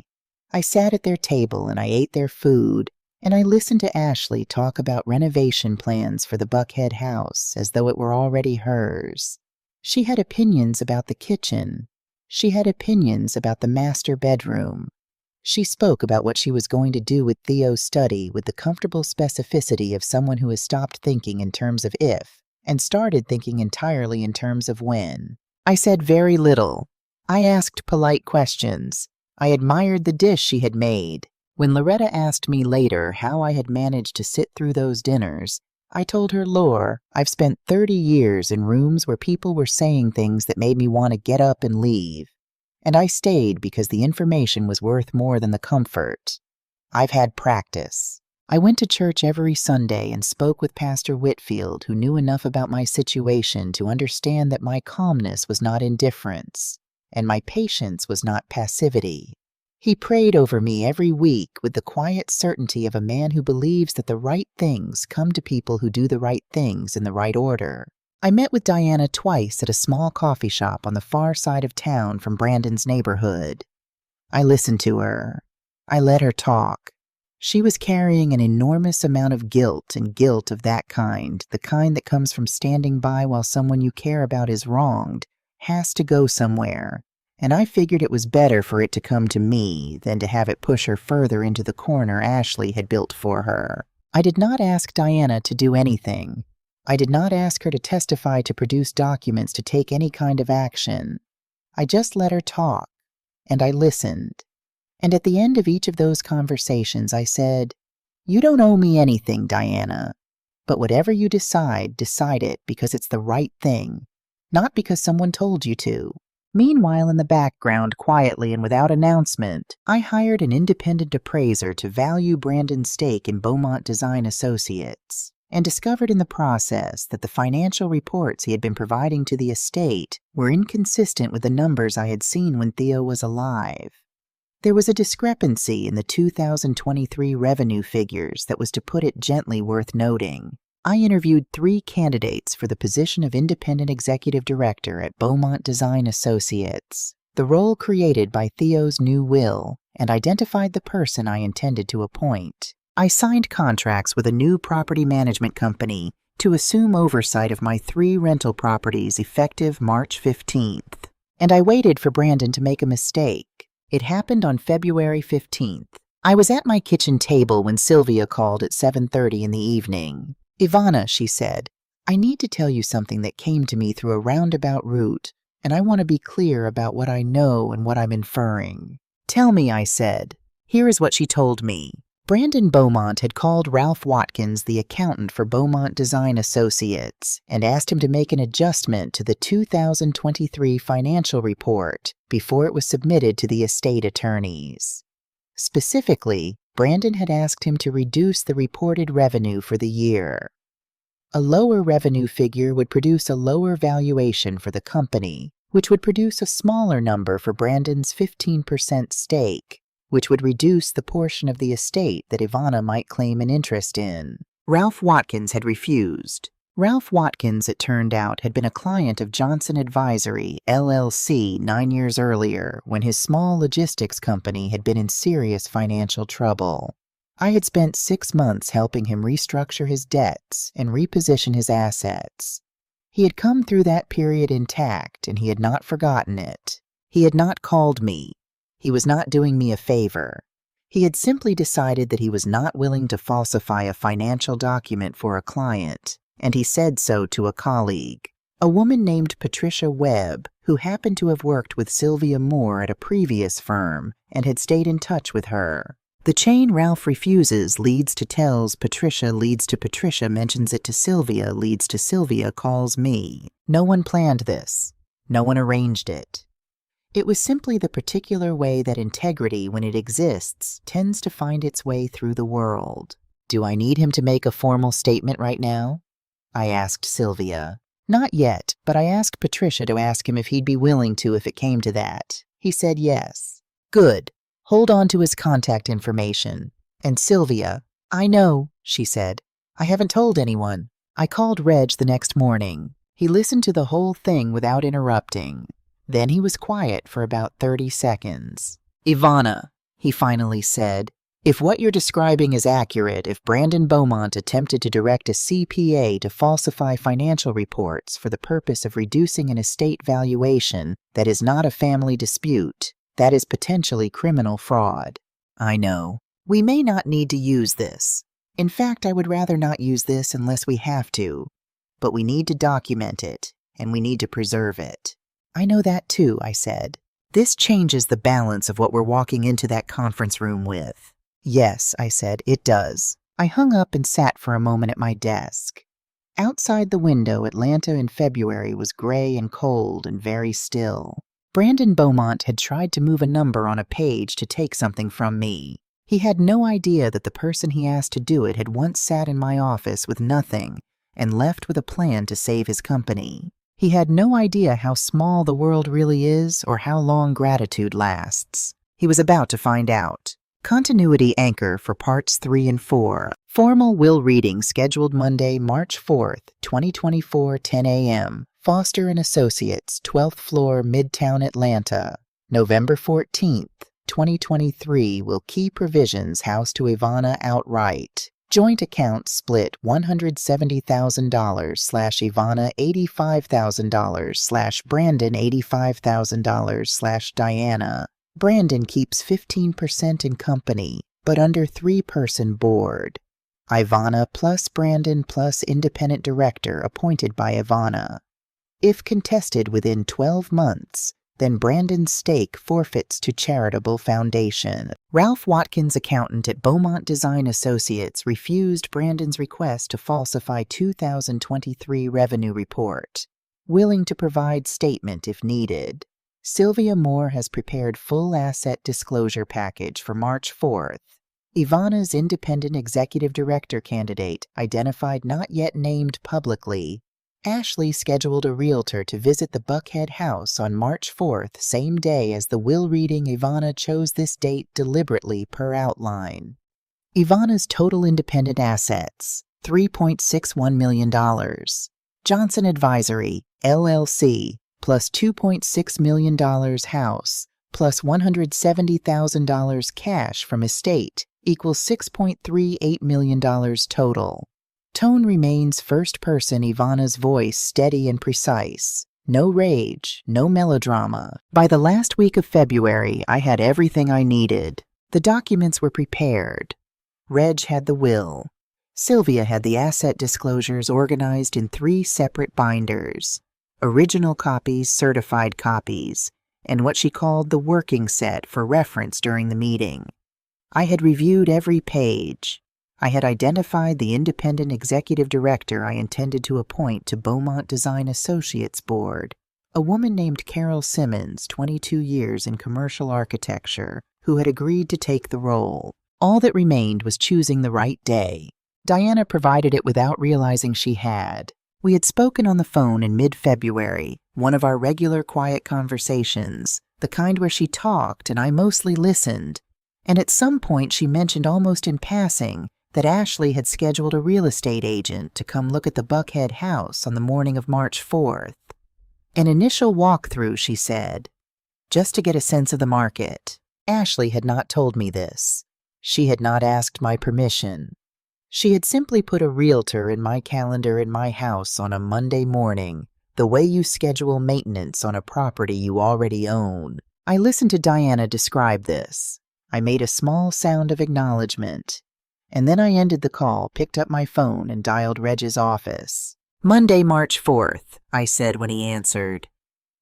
I sat at their table and I ate their food, and I listened to Ashley talk about renovation plans for the Buckhead house as though it were already hers. She had opinions about the kitchen. She had opinions about the master bedroom. She spoke about what she was going to do with Theo's study with the comfortable specificity of someone who has stopped thinking in terms of if and started thinking entirely in terms of when. I said very little. I asked polite questions. I admired the dish she had made. When Loretta asked me later how I had managed to sit through those dinners, I told her, Lore, I've spent 30 years in rooms where people were saying things that made me want to get up and leave. And I stayed because the information was worth more than the comfort. I've had practice. I went to church every Sunday and spoke with Pastor Whitfield, who knew enough about my situation to understand that my calmness was not indifference, and my patience was not passivity. He prayed over me every week with the quiet certainty of a man who believes that the right things come to people who do the right things in the right order. I met with Diana twice at a small coffee shop on the far side of town from Brandon's neighborhood. I listened to her. I let her talk. She was carrying an enormous amount of guilt, and guilt of that kind, the kind that comes from standing by while someone you care about is wronged, has to go somewhere, and I figured it was better for it to come to me than to have it push her further into the corner Ashley had built for her. I did not ask Diana to do anything. I did not ask her to testify, to produce documents, to take any kind of action. I just let her talk, and I listened. And at the end of each of those conversations, I said, You don't owe me anything, Diana, but whatever you decide, decide it because it's the right thing, not because someone told you to. Meanwhile, in the background, quietly and without announcement, I hired an independent appraiser to value Brandon's stake in Beaumont Design Associates, and discovered in the process that the financial reports he had been providing to the estate were inconsistent with the numbers I had seen when Theo was alive. There was a discrepancy in the 2023 revenue figures that was, to put it gently, worth noting. I interviewed 3 candidates for the position of independent executive director at Beaumont Design Associates, the role created by Theo's new will, and identified the person I intended to appoint. I signed contracts with a new property management company to assume oversight of my 3 rental properties effective March 15th. And I waited for Brandon to make a mistake. It happened on February 15th. I was at my kitchen table when Sylvia called at 7:30 in the evening. "Ivana," she said, "I need to tell you something that came to me through a roundabout route, and I want to be clear about what I know and what I'm inferring." "Tell me," I said. Here is what she told me. Brandon Beaumont had called Ralph Watkins, the accountant for Beaumont Design Associates, and asked him to make an adjustment to the 2023 financial report before it was submitted to the estate attorneys. Specifically, Brandon had asked him to reduce the reported revenue for the year. A lower revenue figure would produce a lower valuation for the company, which would produce a smaller number for Brandon's 15% stake, which would reduce the portion of the estate that Ivana might claim an interest in. Ralph Watkins had refused. Ralph Watkins, it turned out, had been a client of Johnson Advisory, LLC 9 years earlier when his small logistics company had been in serious financial trouble. I had spent 6 months helping him restructure his debts and reposition his assets. He had come through that period intact, and he had not forgotten it. He had not called me. He was not doing me a favor. He had simply decided that he was not willing to falsify a financial document for a client, and he said so to a colleague, a woman named Patricia Webb, who happened to have worked with Sylvia Moore at a previous firm and had stayed in touch with her. The chain Ralph refuses leads to tells Patricia, leads to Patricia, mentions it to Sylvia, leads to Sylvia, calls me. No one planned this. No one arranged it. It was simply the particular way that integrity, when it exists, tends to find its way through the world. "Do I need him to make a formal statement right now?" I asked Sylvia. "Not yet, but I asked Patricia to ask him if he'd be willing to if it came to that. He said yes." "Good. Hold on to his contact information." And Sylvia, "I know," she said. "I haven't told anyone." I called Reg the next morning. He listened to the whole thing without interrupting. Then he was quiet for about 30 seconds. "Ivana," he finally said, "if what you're describing is accurate, if Brandon Beaumont attempted to direct a CPA to falsify financial reports for the purpose of reducing an estate valuation that is not a family dispute, that is potentially criminal fraud. I know. We may not need to use this. In fact, I would rather not use this unless we have to. But we need to document it, and we need to preserve it." "I know that too," I said. "This changes the balance of what we're walking into that conference room with." "Yes," I said, "it does." I hung up and sat for a moment at my desk. Outside the window, Atlanta in February was gray and cold and very still. Brandon Beaumont had tried to move a number on a page to take something from me. He had no idea that the person he asked to do it had once sat in my office with nothing and left with a plan to save his company. He had no idea how small the world really is or how long gratitude lasts. He was about to find out. Continuity anchor for parts 3 and 4. Formal will reading scheduled Monday, March 4th, 2024, 10 a.m. Foster & Associates, 12th floor, Midtown Atlanta. November 14th, 2023 will key provisions house to Ivana outright. Joint account split $170,000/Ivana $85,000/Brandon $85,000/Diana. Brandon keeps 15% in company, but under 3-person board. Ivana plus Brandon plus independent director appointed by Ivana. If contested within 12 months, then Brandon's stake forfeits to charitable foundation. Ralph Watkins, accountant at Beaumont Design Associates, refused Brandon's request to falsify 2023 revenue report, willing to provide statement if needed. Sylvia Moore has prepared full asset disclosure package for March 4th. Ivana's independent executive director candidate, identified not yet named publicly, Ashley scheduled a realtor to visit the Buckhead house on March 4th, same day as the will reading. Ivana chose this date deliberately per outline. Ivana's total independent assets, $3.61 million. Johnson Advisory, LLC, plus $2.6 million house, plus $170,000 cash from estate, equals $6.38 million total. Tone remains first person, Ivana's voice steady and precise. No rage, no melodrama. By the last week of February, I had everything I needed. The documents were prepared. Reg had the will. Sylvia had the asset disclosures organized in 3 separate binders. Original copies, certified copies, and what she called the working set for reference during the meeting. I had reviewed every page. I had identified the independent executive director I intended to appoint to Beaumont Design Associates Board, a woman named Carol Simmons, 22 years in commercial architecture, who had agreed to take the role. All that remained was choosing the right day. Diana provided it without realizing she had. We had spoken on the phone in mid-February, one of our regular quiet conversations, the kind where she talked and I mostly listened, and at some point she mentioned almost in passing that Ashley had scheduled a real estate agent to come look at the Buckhead house on the morning of March 4th. An initial walkthrough, she said, just to get a sense of the market. Ashley had not told me this. She had not asked my permission. She had simply put a realtor in my calendar in my house on a Monday morning, the way you schedule maintenance on a property you already own. I listened to Diana describe this. I made a small sound of acknowledgement. And then I ended the call, picked up my phone, and dialed Reg's office. Monday, March 4th, I said when he answered.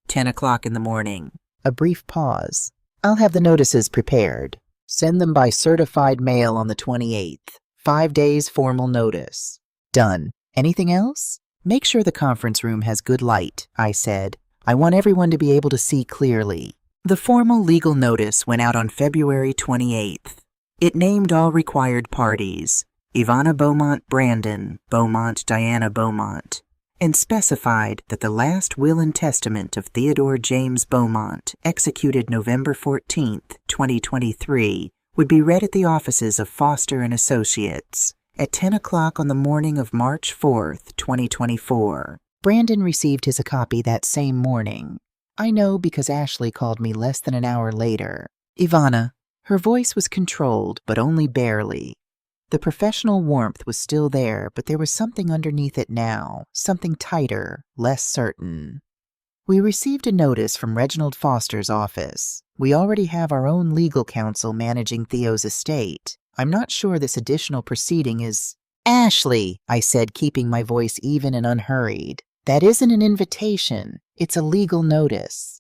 10 o'clock in the morning. A brief pause. I'll have the notices prepared. Send them by certified mail on the 28th. 5 days formal notice. Done. Anything else? Make sure the conference room has good light, I said. I want everyone to be able to see clearly. The formal legal notice went out on February 28th. It named all required parties, Ivana Beaumont Brandon, Beaumont Diana Beaumont, and specified that the last will and testament of Theodore James Beaumont, executed November 14, 2023, would be read at the offices of Foster & Associates at 10 o'clock on the morning of March 4, 2024. Brandon received his copy that same morning. I know because Ashley called me less than an hour later. Ivana. Her voice was controlled, but only barely. The professional warmth was still there, but there was something underneath it now, something tighter, less certain. We received a notice from Reginald Foster's office. We already have our own legal counsel managing Theo's estate. I'm not sure this additional proceeding is... Ashley, I said, keeping my voice even and unhurried. That isn't an invitation. It's a legal notice.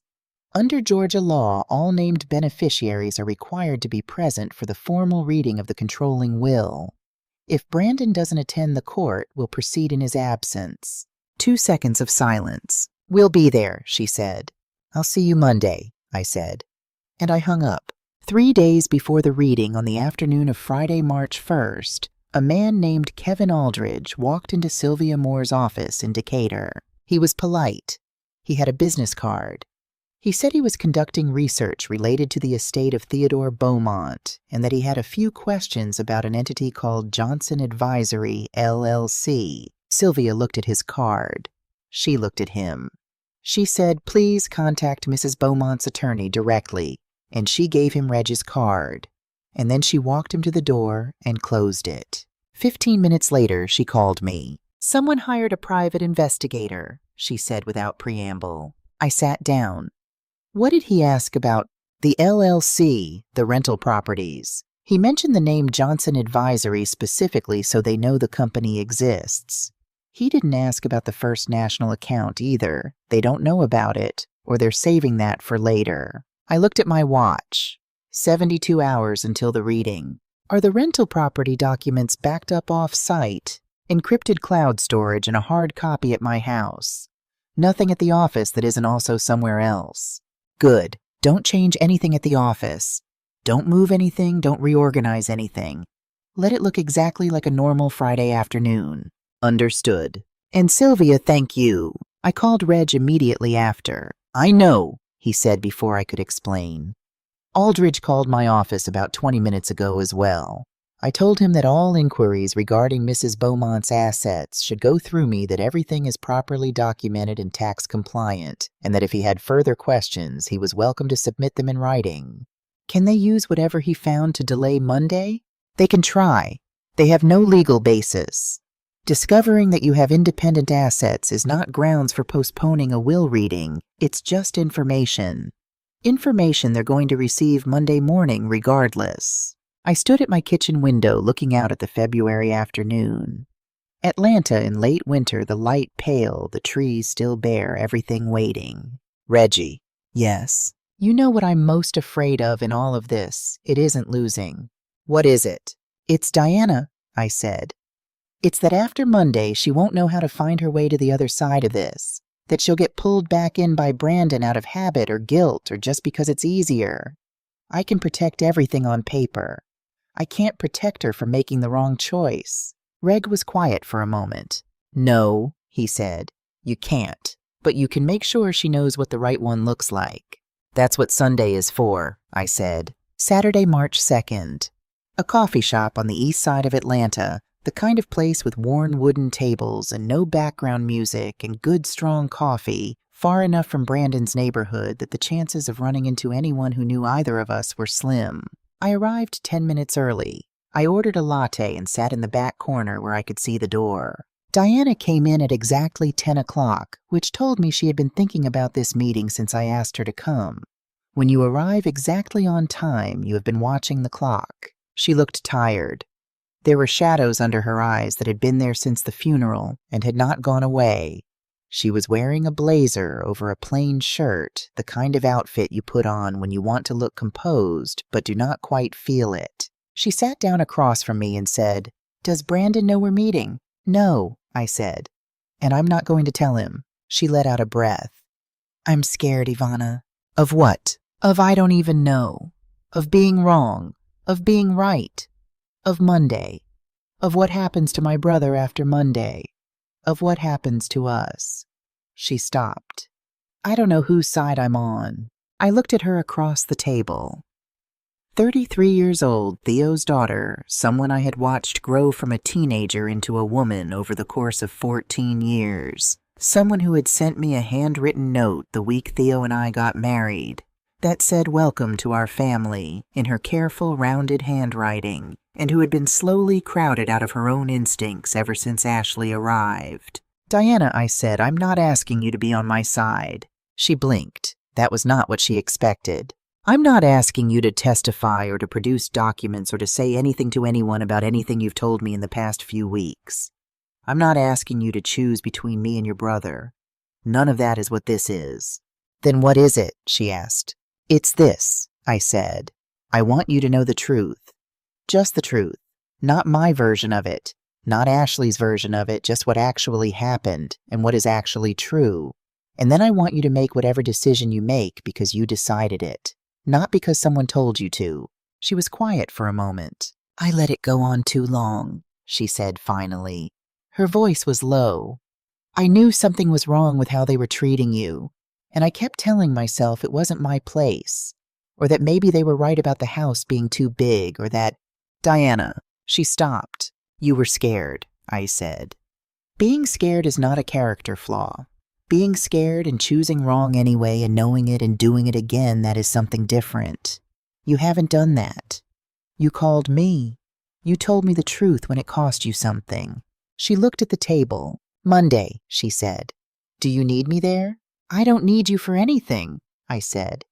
Under Georgia law, all named beneficiaries are required to be present for the formal reading of the controlling will. If Brandon doesn't attend the court, we'll proceed in his absence. 2 seconds of silence. We'll be there, she said. I'll see you Monday, I said. And I hung up. 3 days before the reading on the afternoon of Friday, March 1st, a man named Kevin Aldridge walked into Sylvia Moore's office in Decatur. He was polite. He had a business card. He said he was conducting research related to the estate of Theodore Beaumont and that he had a few questions about an entity called Johnson Advisory, LLC. Sylvia looked at his card. She looked at him. She said, please contact Mrs. Beaumont's attorney directly, and she gave him Reg's card. And then she walked him to the door and closed it. 15 minutes later, she called me. Someone hired a private investigator, she said without preamble. I sat down. What did he ask about? The LLC, the rental properties. He mentioned the name Johnson Advisory specifically so they know the company exists. He didn't ask about the First National account either. They don't know about it, or they're saving that for later. I looked at my watch. 72 hours until the reading. Are the rental property documents backed up off-site? Encrypted cloud storage and a hard copy at my house. Nothing at the office that isn't also somewhere else. Good. Don't change anything at the office. Don't move anything, don't reorganize anything. Let it look exactly like a normal Friday afternoon. Understood. And Sylvia, thank you. I called Reg immediately after. I know, he said before I could explain. Aldridge called my office about 20 minutes ago as well. I told him that all inquiries regarding Mrs. Beaumont's assets should go through me, that everything is properly documented and tax compliant, and that if he had further questions, he was welcome to submit them in writing. Can they use whatever he found to delay Monday? They can try. They have no legal basis. Discovering that you have independent assets is not grounds for postponing a will reading. It's just information. Information they're going to receive Monday morning regardless. I stood at my kitchen window looking out at the February afternoon. Atlanta in late winter, the light pale, the trees still bare, everything waiting. Reggie. Yes. You know what I'm most afraid of in all of this. It isn't losing. What is it? It's Diana, I said. It's that after Monday, she won't know how to find her way to the other side of this. That she'll get pulled back in by Brandon out of habit or guilt or just because it's easier. I can protect everything on paper. I can't protect her from making the wrong choice. Reg was quiet for a moment. No, he said, you can't, but you can make sure she knows what the right one looks like. That's what Sunday is for, I said. Saturday, March 2nd. A coffee shop on the east side of Atlanta, the kind of place with worn wooden tables and no background music and good strong coffee, far enough from Brandon's neighborhood that the chances of running into anyone who knew either of us were slim. I arrived 10 minutes early. I ordered a latte and sat in the back corner where I could see the door. Diana came in at exactly 10 o'clock, which told me she had been thinking about this meeting since I asked her to come. When you arrive exactly on time, you have been watching the clock. She looked tired. There were shadows under her eyes that had been there since the funeral and had not gone away. She was wearing a blazer over a plain shirt, the kind of outfit you put on when you want to look composed but do not quite feel it. She sat down across from me and said, "Does Brandon know we're meeting?" "No," I said, "and I'm not going to tell him." She let out a breath. "I'm scared, Ivana." "Of what?" "Of I don't even know. Of being wrong. Of being right. Of Monday. Of what happens to my brother after Monday. Of what happens to us." She stopped. I don't know whose side I'm on. I looked at her across the table. 33 years old, Theo's daughter, someone I had watched grow from a teenager into a woman over the course of 14 years. Someone who had sent me a handwritten note the week Theo and I got married that said welcome to our family in her careful, rounded handwriting, and who had been slowly crowded out of her own instincts ever since Ashley arrived. "Diana," I said, "I'm not asking you to be on my side." She blinked. That was not what she expected. "I'm not asking you to testify or to produce documents or to say anything to anyone about anything you've told me in the past few weeks. I'm not asking you to choose between me and your brother. None of that is what this is." "Then what is it?" she asked. "It's this," I said. "I want you to know the truth. Just the truth. Not my version of it. Not Ashley's version of it, just what actually happened and what is actually true. And then I want you to make whatever decision you make because you decided it. Not because someone told you to." She was quiet for a moment. "I let it go on too long," she said finally. Her voice was low. "I knew something was wrong with how they were treating you, and I kept telling myself it wasn't my place, or that maybe they were right about the house being too big, or that—" "Diana." She stopped. "You were scared," I said. "Being scared is not a character flaw. Being scared and choosing wrong anyway and knowing it and doing it again, that is something different. You haven't done that. You called me. You told me the truth when it cost you something." She looked at the table. "Monday," she said. "Do you need me there?" "I don't need you for anything," I said.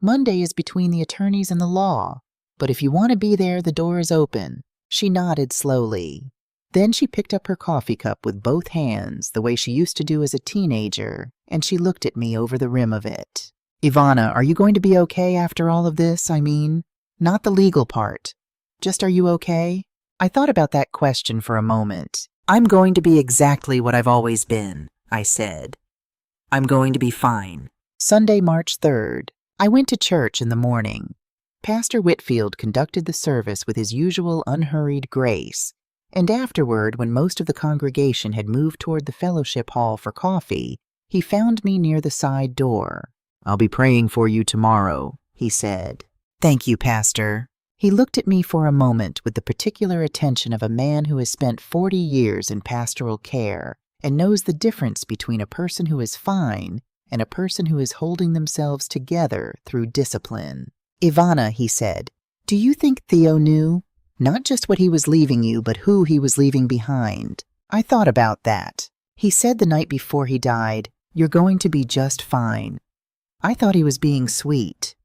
"Monday is between the attorneys and the law, but if you want to be there, the door is open." She nodded slowly. Then she picked up her coffee cup with both hands, the way she used to do as a teenager, and she looked at me over the rim of it. "Ivana, are you going to be okay after all of this? I mean, not the legal part. Just are you okay?" I thought about that question for a moment. "I'm going to be exactly what I've always been," I said. "I'm going to be fine." Sunday, March 3rd. I went to church in the morning. Pastor Whitfield conducted the service with his usual unhurried grace. And afterward, when most of the congregation had moved toward the fellowship hall for coffee, he found me near the side door. "I'll be praying for you tomorrow," he said. "Thank you, Pastor." He looked at me for a moment with the particular attention of a man who has spent 40 years in pastoral care and knows the difference between a person who is fine and a person who is holding themselves together through discipline. "Ivana," he said, "do you think Theo knew? Not just what he was leaving you, but who he was leaving behind." I thought about that. He said the night before he died, "You're going to be just fine." I thought he was being sweet.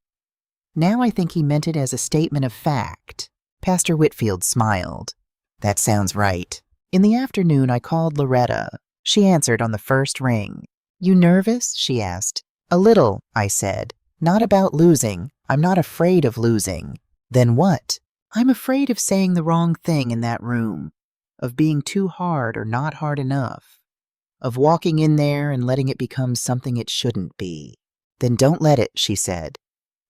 Now I think he meant it as a statement of fact. Pastor Whitfield smiled. "That sounds right." In the afternoon, I called Loretta. She answered on the first ring. "You nervous?" she asked. "A little," I said. "Not about losing. I'm not afraid of losing." "Then what?" "I'm afraid of saying the wrong thing in that room, of being too hard or not hard enough, of walking in there and letting it become something it shouldn't be." "Then don't let it," she said.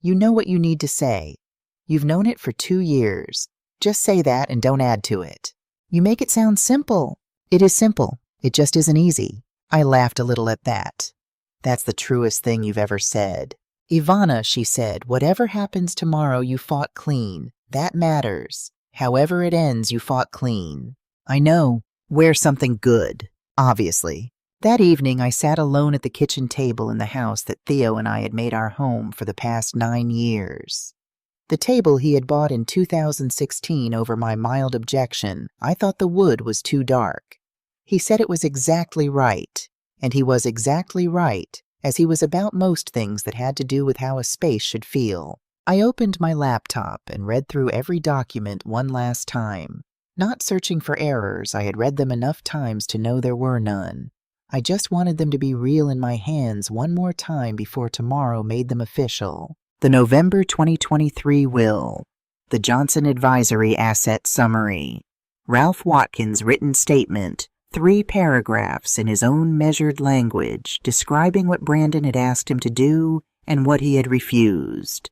"You know what you need to say. You've known it for 2 years. Just say that and don't add to it." "You make it sound simple." "It is simple. It just isn't easy." I laughed a little at that. "That's the truest thing you've ever said." "Ivana," she said, "whatever happens tomorrow, you fought clean. That matters. However it ends, you fought clean." "I know. Wear something good." Obviously. That evening, I sat alone at the kitchen table in the house that Theo and I had made our home for the past 9 years. The table he had bought in 2016 over my mild objection. I thought the wood was too dark. He said it was exactly right, and he was exactly right, as he was about most things that had to do with how a space should feel. I opened my laptop and read through every document one last time. Not searching for errors, I had read them enough times to know there were none. I just wanted them to be real in my hands one more time before tomorrow made them official. The November 2023 will. The Johnson Advisory Asset Summary. Ralph Watkins' written statement, 3 paragraphs in his own measured language, describing what Brandon had asked him to do and what he had refused.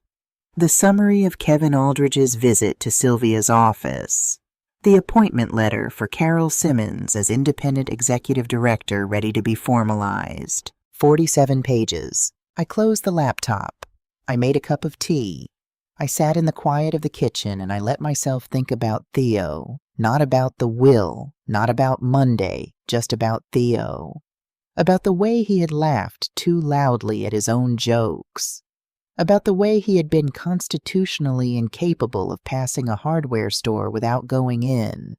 The summary of Kevin Aldridge's visit to Sylvia's office. The appointment letter for Carol Simmons as independent executive director ready to be formalized. 47 pages. I closed the laptop. I made a cup of tea. I sat in the quiet of the kitchen and I let myself think about Theo. Not about the will, not about Monday, just about Theo. About the way he had laughed too loudly at his own jokes. About the way he had been constitutionally incapable of passing a hardware store without going in.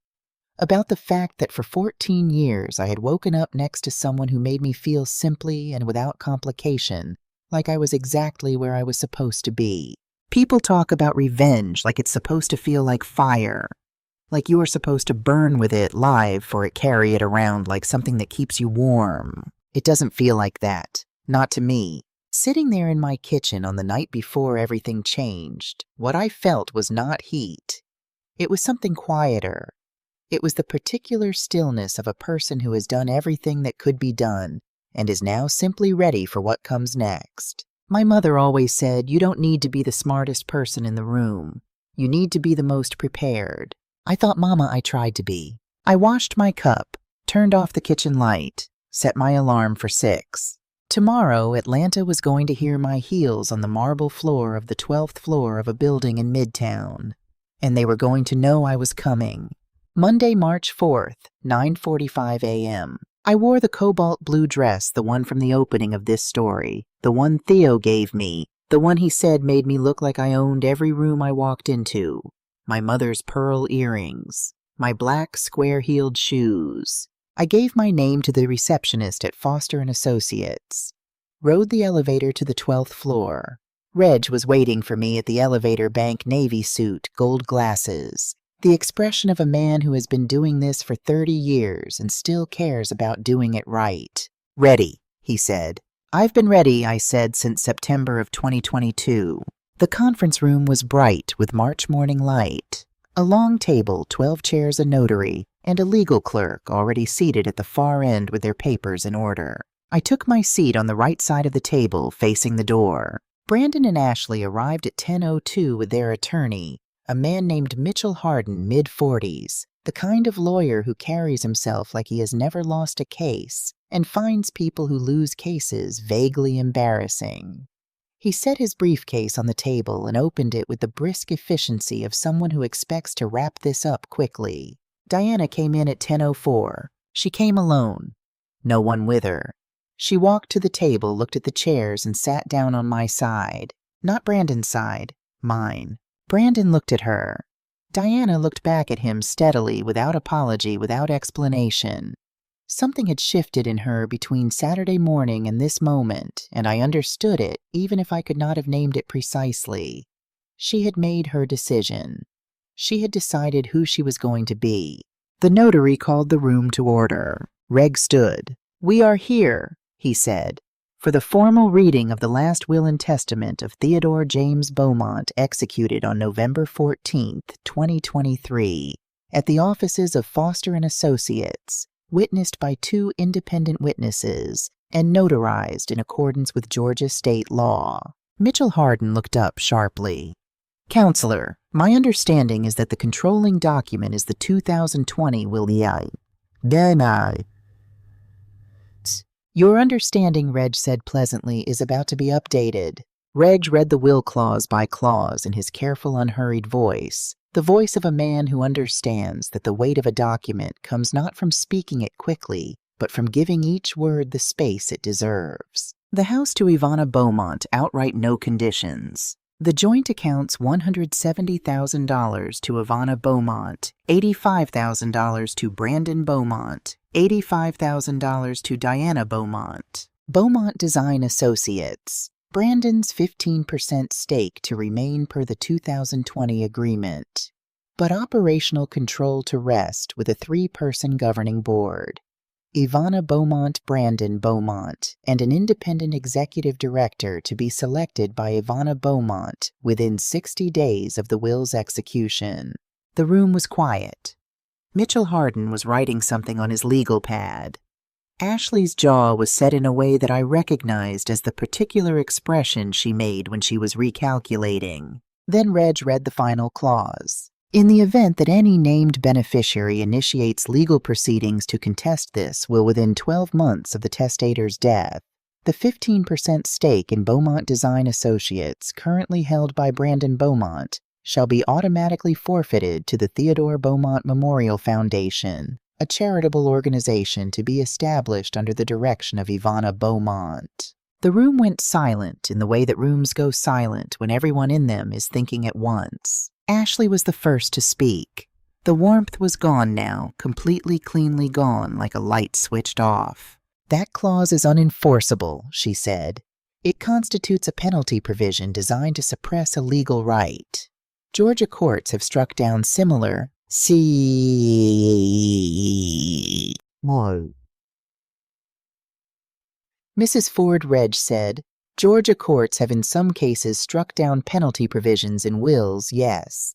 About the fact that for 14 years I had woken up next to someone who made me feel simply and without complication like I was exactly where I was supposed to be. People talk about revenge like it's supposed to feel like fire, like you are supposed to burn with it live or carry it around like something that keeps you warm. It doesn't feel like that. Not to me. Sitting there in my kitchen on the night before everything changed, what I felt was not heat. It was something quieter. It was the particular stillness of a person who has done everything that could be done and is now simply ready for what comes next. My mother always said, "You don't need to be the smartest person in the room. You need to be the most prepared." I thought, Mama, I tried to be. I washed my cup, turned off the kitchen light, set my alarm for 6. Tomorrow, Atlanta was going to hear my heels on the marble floor of the 12th floor of a building in Midtown, and they were going to know I was coming. Monday, March 4th, 9:45 a.m. I wore the cobalt blue dress, the one from the opening of this story, the one Theo gave me, the one he said made me look like I owned every room I walked into, my mother's pearl earrings, my black square-heeled shoes. I gave my name to the receptionist at Foster & Associates, rode the elevator to the 12th floor. Reg was waiting for me at the elevator bank navy suit, gold glasses, the expression of a man who has been doing this for 30 years and still cares about doing it right. "Ready," he said. "I've been ready," I said, "since September of 2022. The conference room was bright with March morning light. A long table, 12 chairs, a notary, and a legal clerk already seated at the far end with their papers in order. I took my seat on the right side of the table, facing the door. Brandon and Ashley arrived at 10:02 with their attorney, a man named Mitchell Harden, mid-40s, The kind of lawyer who carries himself like he has never lost a case and finds people who lose cases vaguely embarrassing. He set his briefcase on the table and opened it with the brisk efficiency of someone who expects to wrap this up quickly. Diana came in at 10:04. She came alone. No one with her. She walked to the table, looked at the chairs, and sat down on my side. Not Brandon's side, mine. Brandon looked at her. Diana looked back at him steadily, without apology, without explanation. Something had shifted in her between Saturday morning and this moment, and I understood it, even if I could not have named it precisely. She had made her decision. She had decided who she was going to be. The notary called the room to order. Reg stood. "We are here," he said, "for the formal reading of the last will and testament of Theodore James Beaumont, executed on November 14th, 2023, at the offices of Foster and Associates, witnessed by 2 independent witnesses, and notarized in accordance with Georgia state law." Mitchell Hardin looked up sharply. "Counselor, my understanding is that the controlling document is the 2020 will. Your understanding," Reg said pleasantly, "is about to be updated." Reg read the will clause by clause in his careful, unhurried voice, the voice of a man who understands that the weight of a document comes not from speaking it quickly, but from giving each word the space it deserves. The house to Ivana Beaumont, outright no conditions. The joint accounts $170,000 to Ivana Beaumont, $85,000 to Brandon Beaumont, $85,000 to Diana Beaumont. Beaumont Design Associates. Brandon's 15% stake to remain per the 2020 agreement, but operational control to rest with a 3-person governing board. Ivana Beaumont, Brandon Beaumont, and an independent executive director to be selected by Ivana Beaumont within 60 days of the will's execution. The room was quiet. Mitchell Hardin was writing something on his legal pad. Ashley's jaw was set in a way that I recognized as the particular expression she made when she was recalculating. Then Reg read the final clause. In the event that any named beneficiary initiates legal proceedings to contest this will within 12 months of the testator's death, the 15% stake in Beaumont Design Associates, currently held by Brandon Beaumont, shall be automatically forfeited to the Theodore Beaumont Memorial Foundation, a charitable organization to be established under the direction of Ivana Beaumont. The room went silent in the way that rooms go silent when everyone in them is thinking at once. Ashley was the first to speak. The warmth was gone now, completely cleanly gone, like a light switched off. "That clause is unenforceable," she said. "It constitutes a penalty provision designed to suppress a legal right. Georgia courts have struck down similar Mrs. Ford Reg said, "Georgia courts have in some cases struck down penalty provisions in wills, yes.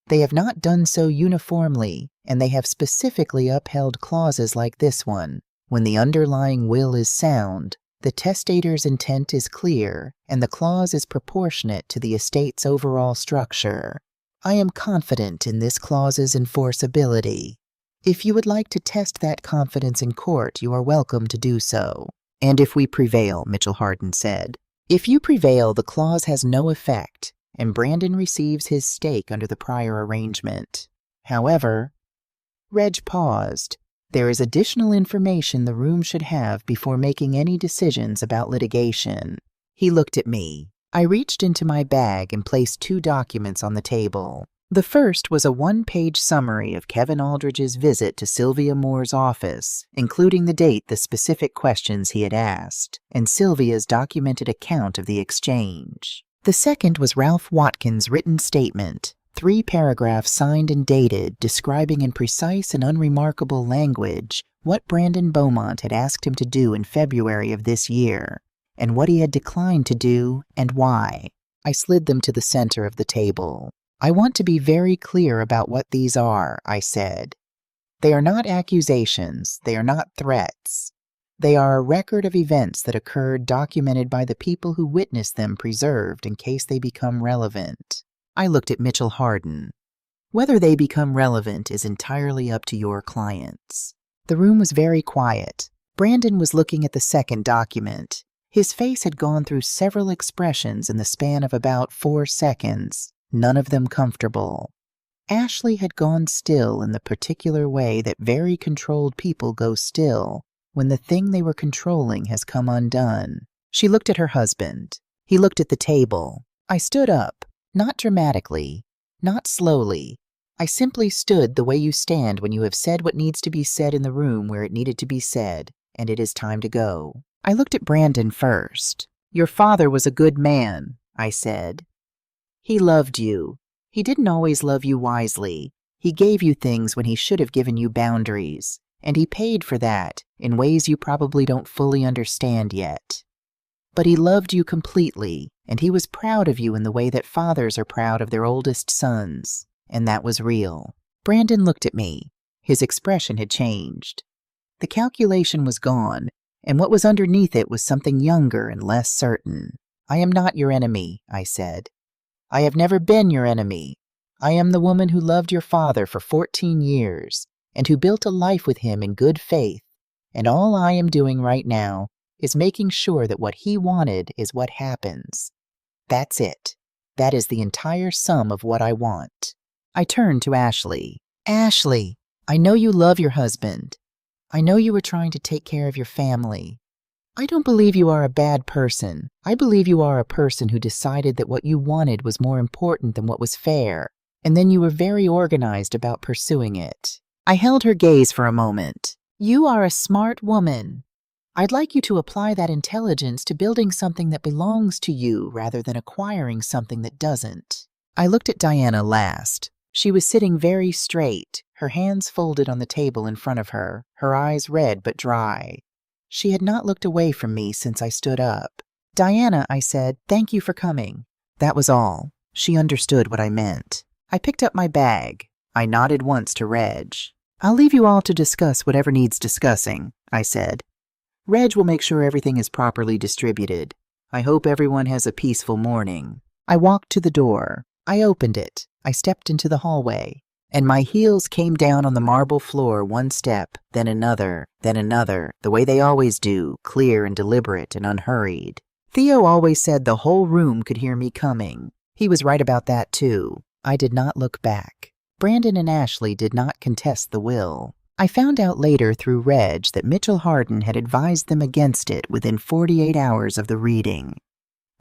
They have not done so uniformly, and they have specifically upheld clauses like this one, when the underlying will is sound, the testator's intent is clear, and the clause is proportionate to the estate's overall structure. I am confident in this clause's enforceability. If you would like to test that confidence in court, you are welcome to do so." "And if we prevail," Mitchell Hardin said. "If you prevail, the clause has no effect, and Brandon receives his stake under the prior arrangement. However," Reg paused, "there is additional information the room should have before making any decisions about litigation." He looked at me. I reached into my bag and placed 2 documents on the table. The first was a 1-page summary of Kevin Aldridge's visit to Sylvia Moore's office, including the date, the specific questions he had asked, and Sylvia's documented account of the exchange. The second was Ralph Watkins' written statement, 3 paragraphs signed and dated, describing in precise and unremarkable language what Brandon Beaumont had asked him to do in February of this year, and what he had declined to do and why. I slid them to the center of the table. "I want to be very clear about what these are," I said. "They are not accusations, they are not threats. They are a record of events that occurred, documented by the people who witnessed them, preserved in case they become relevant." I looked at Mitchell Hardin. Whether they become relevant is entirely up to your clients. The room was very quiet. Brandon was looking at the second document. His face had gone through several expressions in the span of about 4 seconds, none of them comfortable. Ashley had gone still in the particular way that very controlled people go still when the thing they were controlling has come undone. She looked at her husband. He looked at the table. I stood up, not dramatically, not slowly. I simply stood the way you stand when you have said what needs to be said in the room where it needed to be said, and it is time to go. I looked at Brandon first. Your father was a good man, I said. He loved you. He didn't always love you wisely. He gave you things when he should have given you boundaries, and he paid for that in ways you probably don't fully understand yet. But he loved you completely, and he was proud of you in the way that fathers are proud of their oldest sons, and that was real. Brandon looked at me. His expression had changed. The calculation was gone, and what was underneath it was something younger and less certain. I am not your enemy, I said. I have never been your enemy. I am the woman who loved your father for 14 years and who built a life with him in good faith, and all I am doing right now is making sure that what he wanted is what happens. That's it. That is the entire sum of what I want. I turned to Ashley. Ashley, I know you love your husband. I know you were trying to take care of your family. I don't believe you are a bad person. I believe you are a person who decided that what you wanted was more important than what was fair, and then you were very organized about pursuing it. I held her gaze for a moment. You are a smart woman. I'd like you to apply that intelligence to building something that belongs to you rather than acquiring something that doesn't. I looked at Diana last. She was sitting very straight, her hands folded on the table in front of her, her eyes red but dry. She had not looked away from me since I stood up. Diana, I said, thank you for coming. That was all. She understood what I meant. I picked up my bag. I nodded once to Reg. I'll leave you all to discuss whatever needs discussing, I said. Reg will make sure everything is properly distributed. I hope everyone has a peaceful morning. I walked to the door. I opened it. I stepped into the hallway, and my heels came down on the marble floor one step, then another, the way they always do, clear and deliberate and unhurried. Theo always said the whole room could hear me coming. He was right about that, too. I did not look back. Brandon and Ashley did not contest the will. I found out later through Reg that Mitchell Harden had advised them against it within 48 hours of the reading.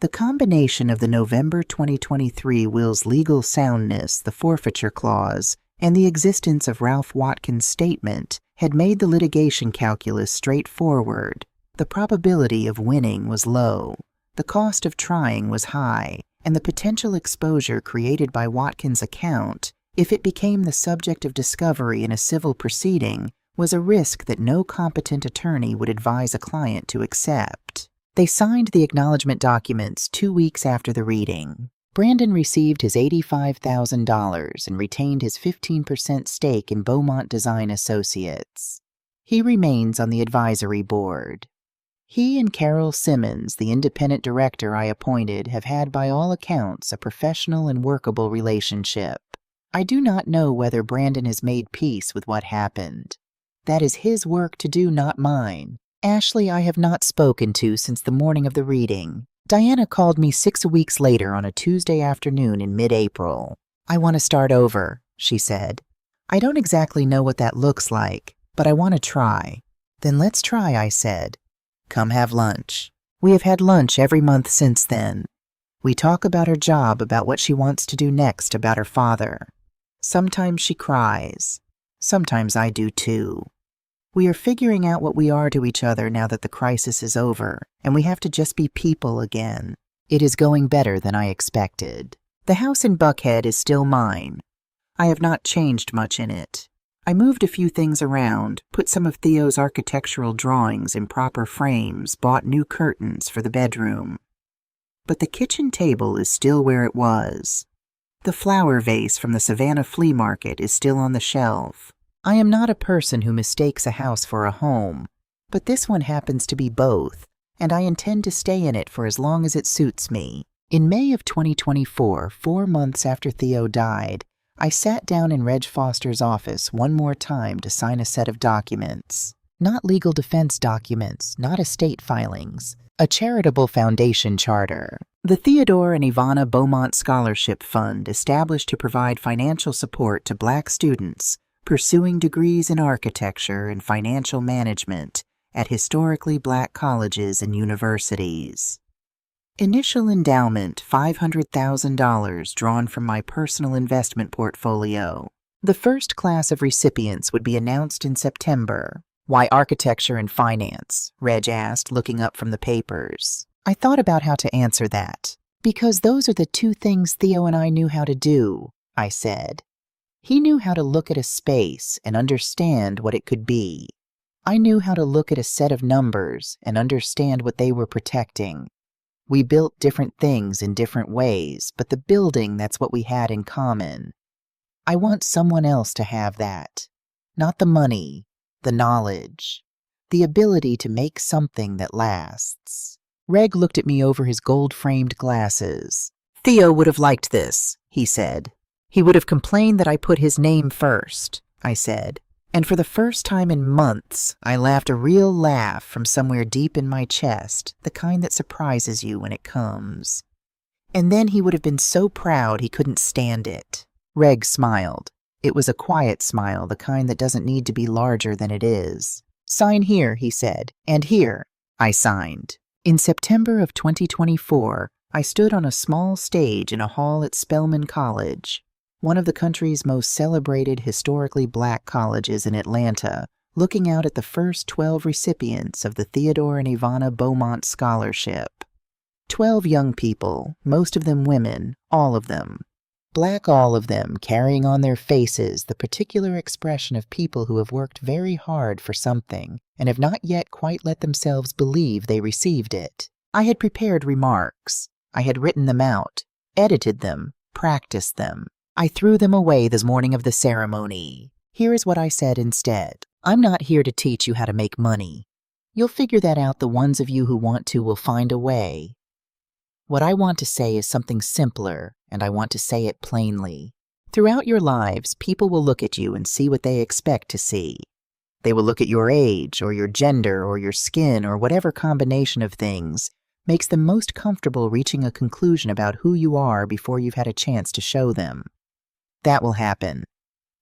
The combination of the November 2023 will's legal soundness, the forfeiture clause, and the existence of Ralph Watkins' statement had made the litigation calculus straightforward. The probability of winning was low, the cost of trying was high, and the potential exposure created by Watkins' account, if it became the subject of discovery in a civil proceeding, was a risk that no competent attorney would advise a client to accept. They signed the acknowledgement documents 2 weeks after the reading. Brandon received his $85,000 and retained his 15% stake in Beaumont Design Associates. He remains on the advisory board. He and Carol Simmons, the independent director I appointed, have had by all accounts a professional and workable relationship. I do not know whether Brandon has made peace with what happened. That is his work to do, not mine. Ashley I have not spoken to since the morning of the reading. Diana called me 6 weeks later on a Tuesday afternoon in mid-April. I want to start over, she said. I don't exactly know what that looks like, but I want to try. Then let's try, I said. Come have lunch. We have had lunch every month since then. We talk about her job, about what she wants to do next, about her father. Sometimes she cries. Sometimes I do too. We are figuring out what we are to each other now that the crisis is over, and we have to just be people again. It is going better than I expected. The house in Buckhead is still mine. I have not changed much in it. I moved a few things around, put some of Theo's architectural drawings in proper frames, bought new curtains for the bedroom. But the kitchen table is still where it was. The flower vase from the Savannah flea market is still on the shelf. I am not a person who mistakes a house for a home, but this one happens to be both, and I intend to stay in it for as long as it suits me. In May of 2024, 4 months after Theo died, I sat down in Reg Foster's office one more time to sign a set of documents. Not legal defense documents, not estate filings. A charitable foundation charter. The Theodore and Ivana Beaumont Scholarship Fund, established to provide financial support to Black students pursuing degrees in architecture and financial management at historically Black colleges and universities. Initial endowment $500,000 drawn from my personal investment portfolio. The first class of recipients would be announced in September. Why architecture and finance? Reg asked, looking up from the papers. I thought about how to answer that. Because those are the two things Theo and I knew how to do, I said. He knew how to look at a space and understand what it could be. I knew how to look at a set of numbers and understand what they were protecting. We built different things in different ways, but the building, that's what we had in common. I want someone else to have that. Not the money, the knowledge, the ability to make something that lasts. Reg looked at me over his gold-framed glasses. Theo would have liked this, he said. He would have complained that I put his name first, I said. And for the first time in months, I laughed a real laugh from somewhere deep in my chest, the kind that surprises you when it comes. And then he would have been so proud he couldn't stand it. Reg smiled. It was a quiet smile, the kind that doesn't need to be larger than it is. Sign here, he said, and here. I signed. In September of 2024, I stood on a small stage in a hall at Spelman College, one of the country's most celebrated historically Black colleges in Atlanta, looking out at the first 12 recipients of the Theodore and Ivana Beaumont Scholarship. 12 young people, most of them women, all of them. Black, all of them, carrying on their faces the particular expression of people who have worked very hard for something and have not yet quite let themselves believe they received it. I had prepared remarks. I had written them out, edited them, practiced them. I threw them away this morning of the ceremony. Here is what I said instead. I'm not here to teach you how to make money. You'll figure that out. The ones of you who want to will find a way. What I want to say is something simpler, and I want to say it plainly. Throughout your lives, people will look at you and see what they expect to see. They will look at your age, or your gender, or your skin, or whatever combination of things makes them most comfortable reaching a conclusion about who you are before you've had a chance to show them. That will happen.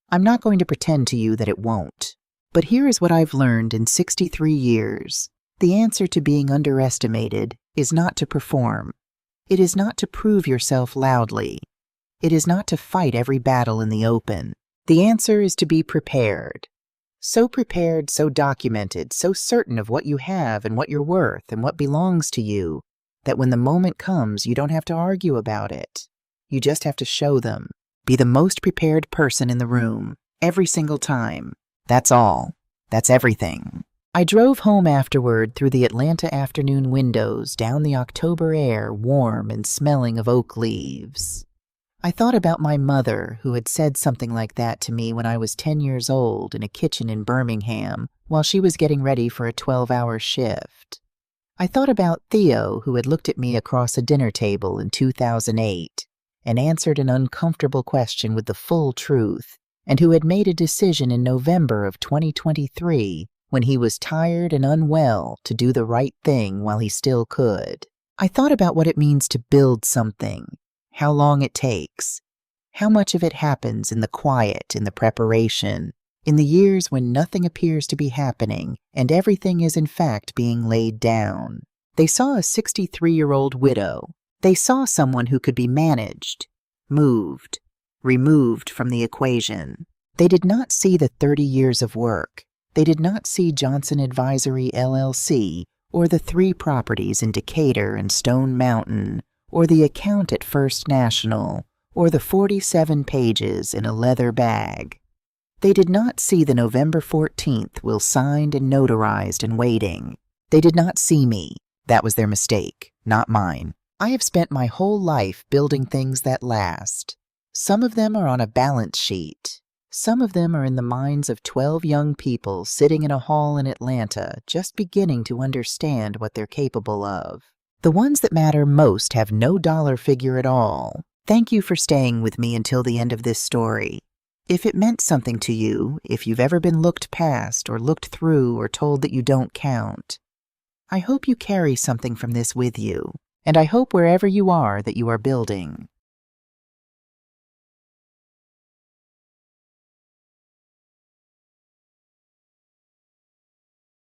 I'm not going to pretend to you that it won't. But here is what I've learned in 63 years. The answer to being underestimated is not to perform. It is not to prove yourself loudly. It is not to fight every battle in the open. The answer is to be prepared. So prepared, so documented, so certain of what you have and what you're worth and what belongs to you, that when the moment comes, you don't have to argue about it. You just have to show them. Be the most prepared person in the room, every single time. That's all. That's everything. I drove home afterward through the Atlanta afternoon windows, down the October air, warm and smelling of oak leaves. I thought about my mother, who had said something like that to me when I was 10 years old in a kitchen in Birmingham, while she was getting ready for a 12-hour shift. I thought about Theo, who had looked at me across a dinner table in 2008, and answered an uncomfortable question with the full truth, and who had made a decision in November of 2023 when he was tired and unwell to do the right thing while he still could. I thought about what it means to build something, how long it takes, how much of it happens in the quiet, in the preparation, in the years when nothing appears to be happening and everything is in fact being laid down. They saw a 63-year-old widow. They saw someone who could be managed, moved, removed from the equation. They did not see the 30 years of work. They did not see Johnson Advisory LLC or the 3 properties in Decatur and Stone Mountain or the account at First National or the 47 pages in a leather bag. They did not see the November 14th will signed and notarized and waiting. They did not see me. That was their mistake, not mine. I have spent my whole life building things that last. Some of them are on a balance sheet. Some of them are in the minds of 12 young people sitting in a hall in Atlanta just beginning to understand what they're capable of. The ones that matter most have no dollar figure at all. Thank you for staying with me until the end of this story. If it meant something to you, if you've ever been looked past or looked through or told that you don't count, I hope you carry something from this with you, and I hope wherever you are that you are building.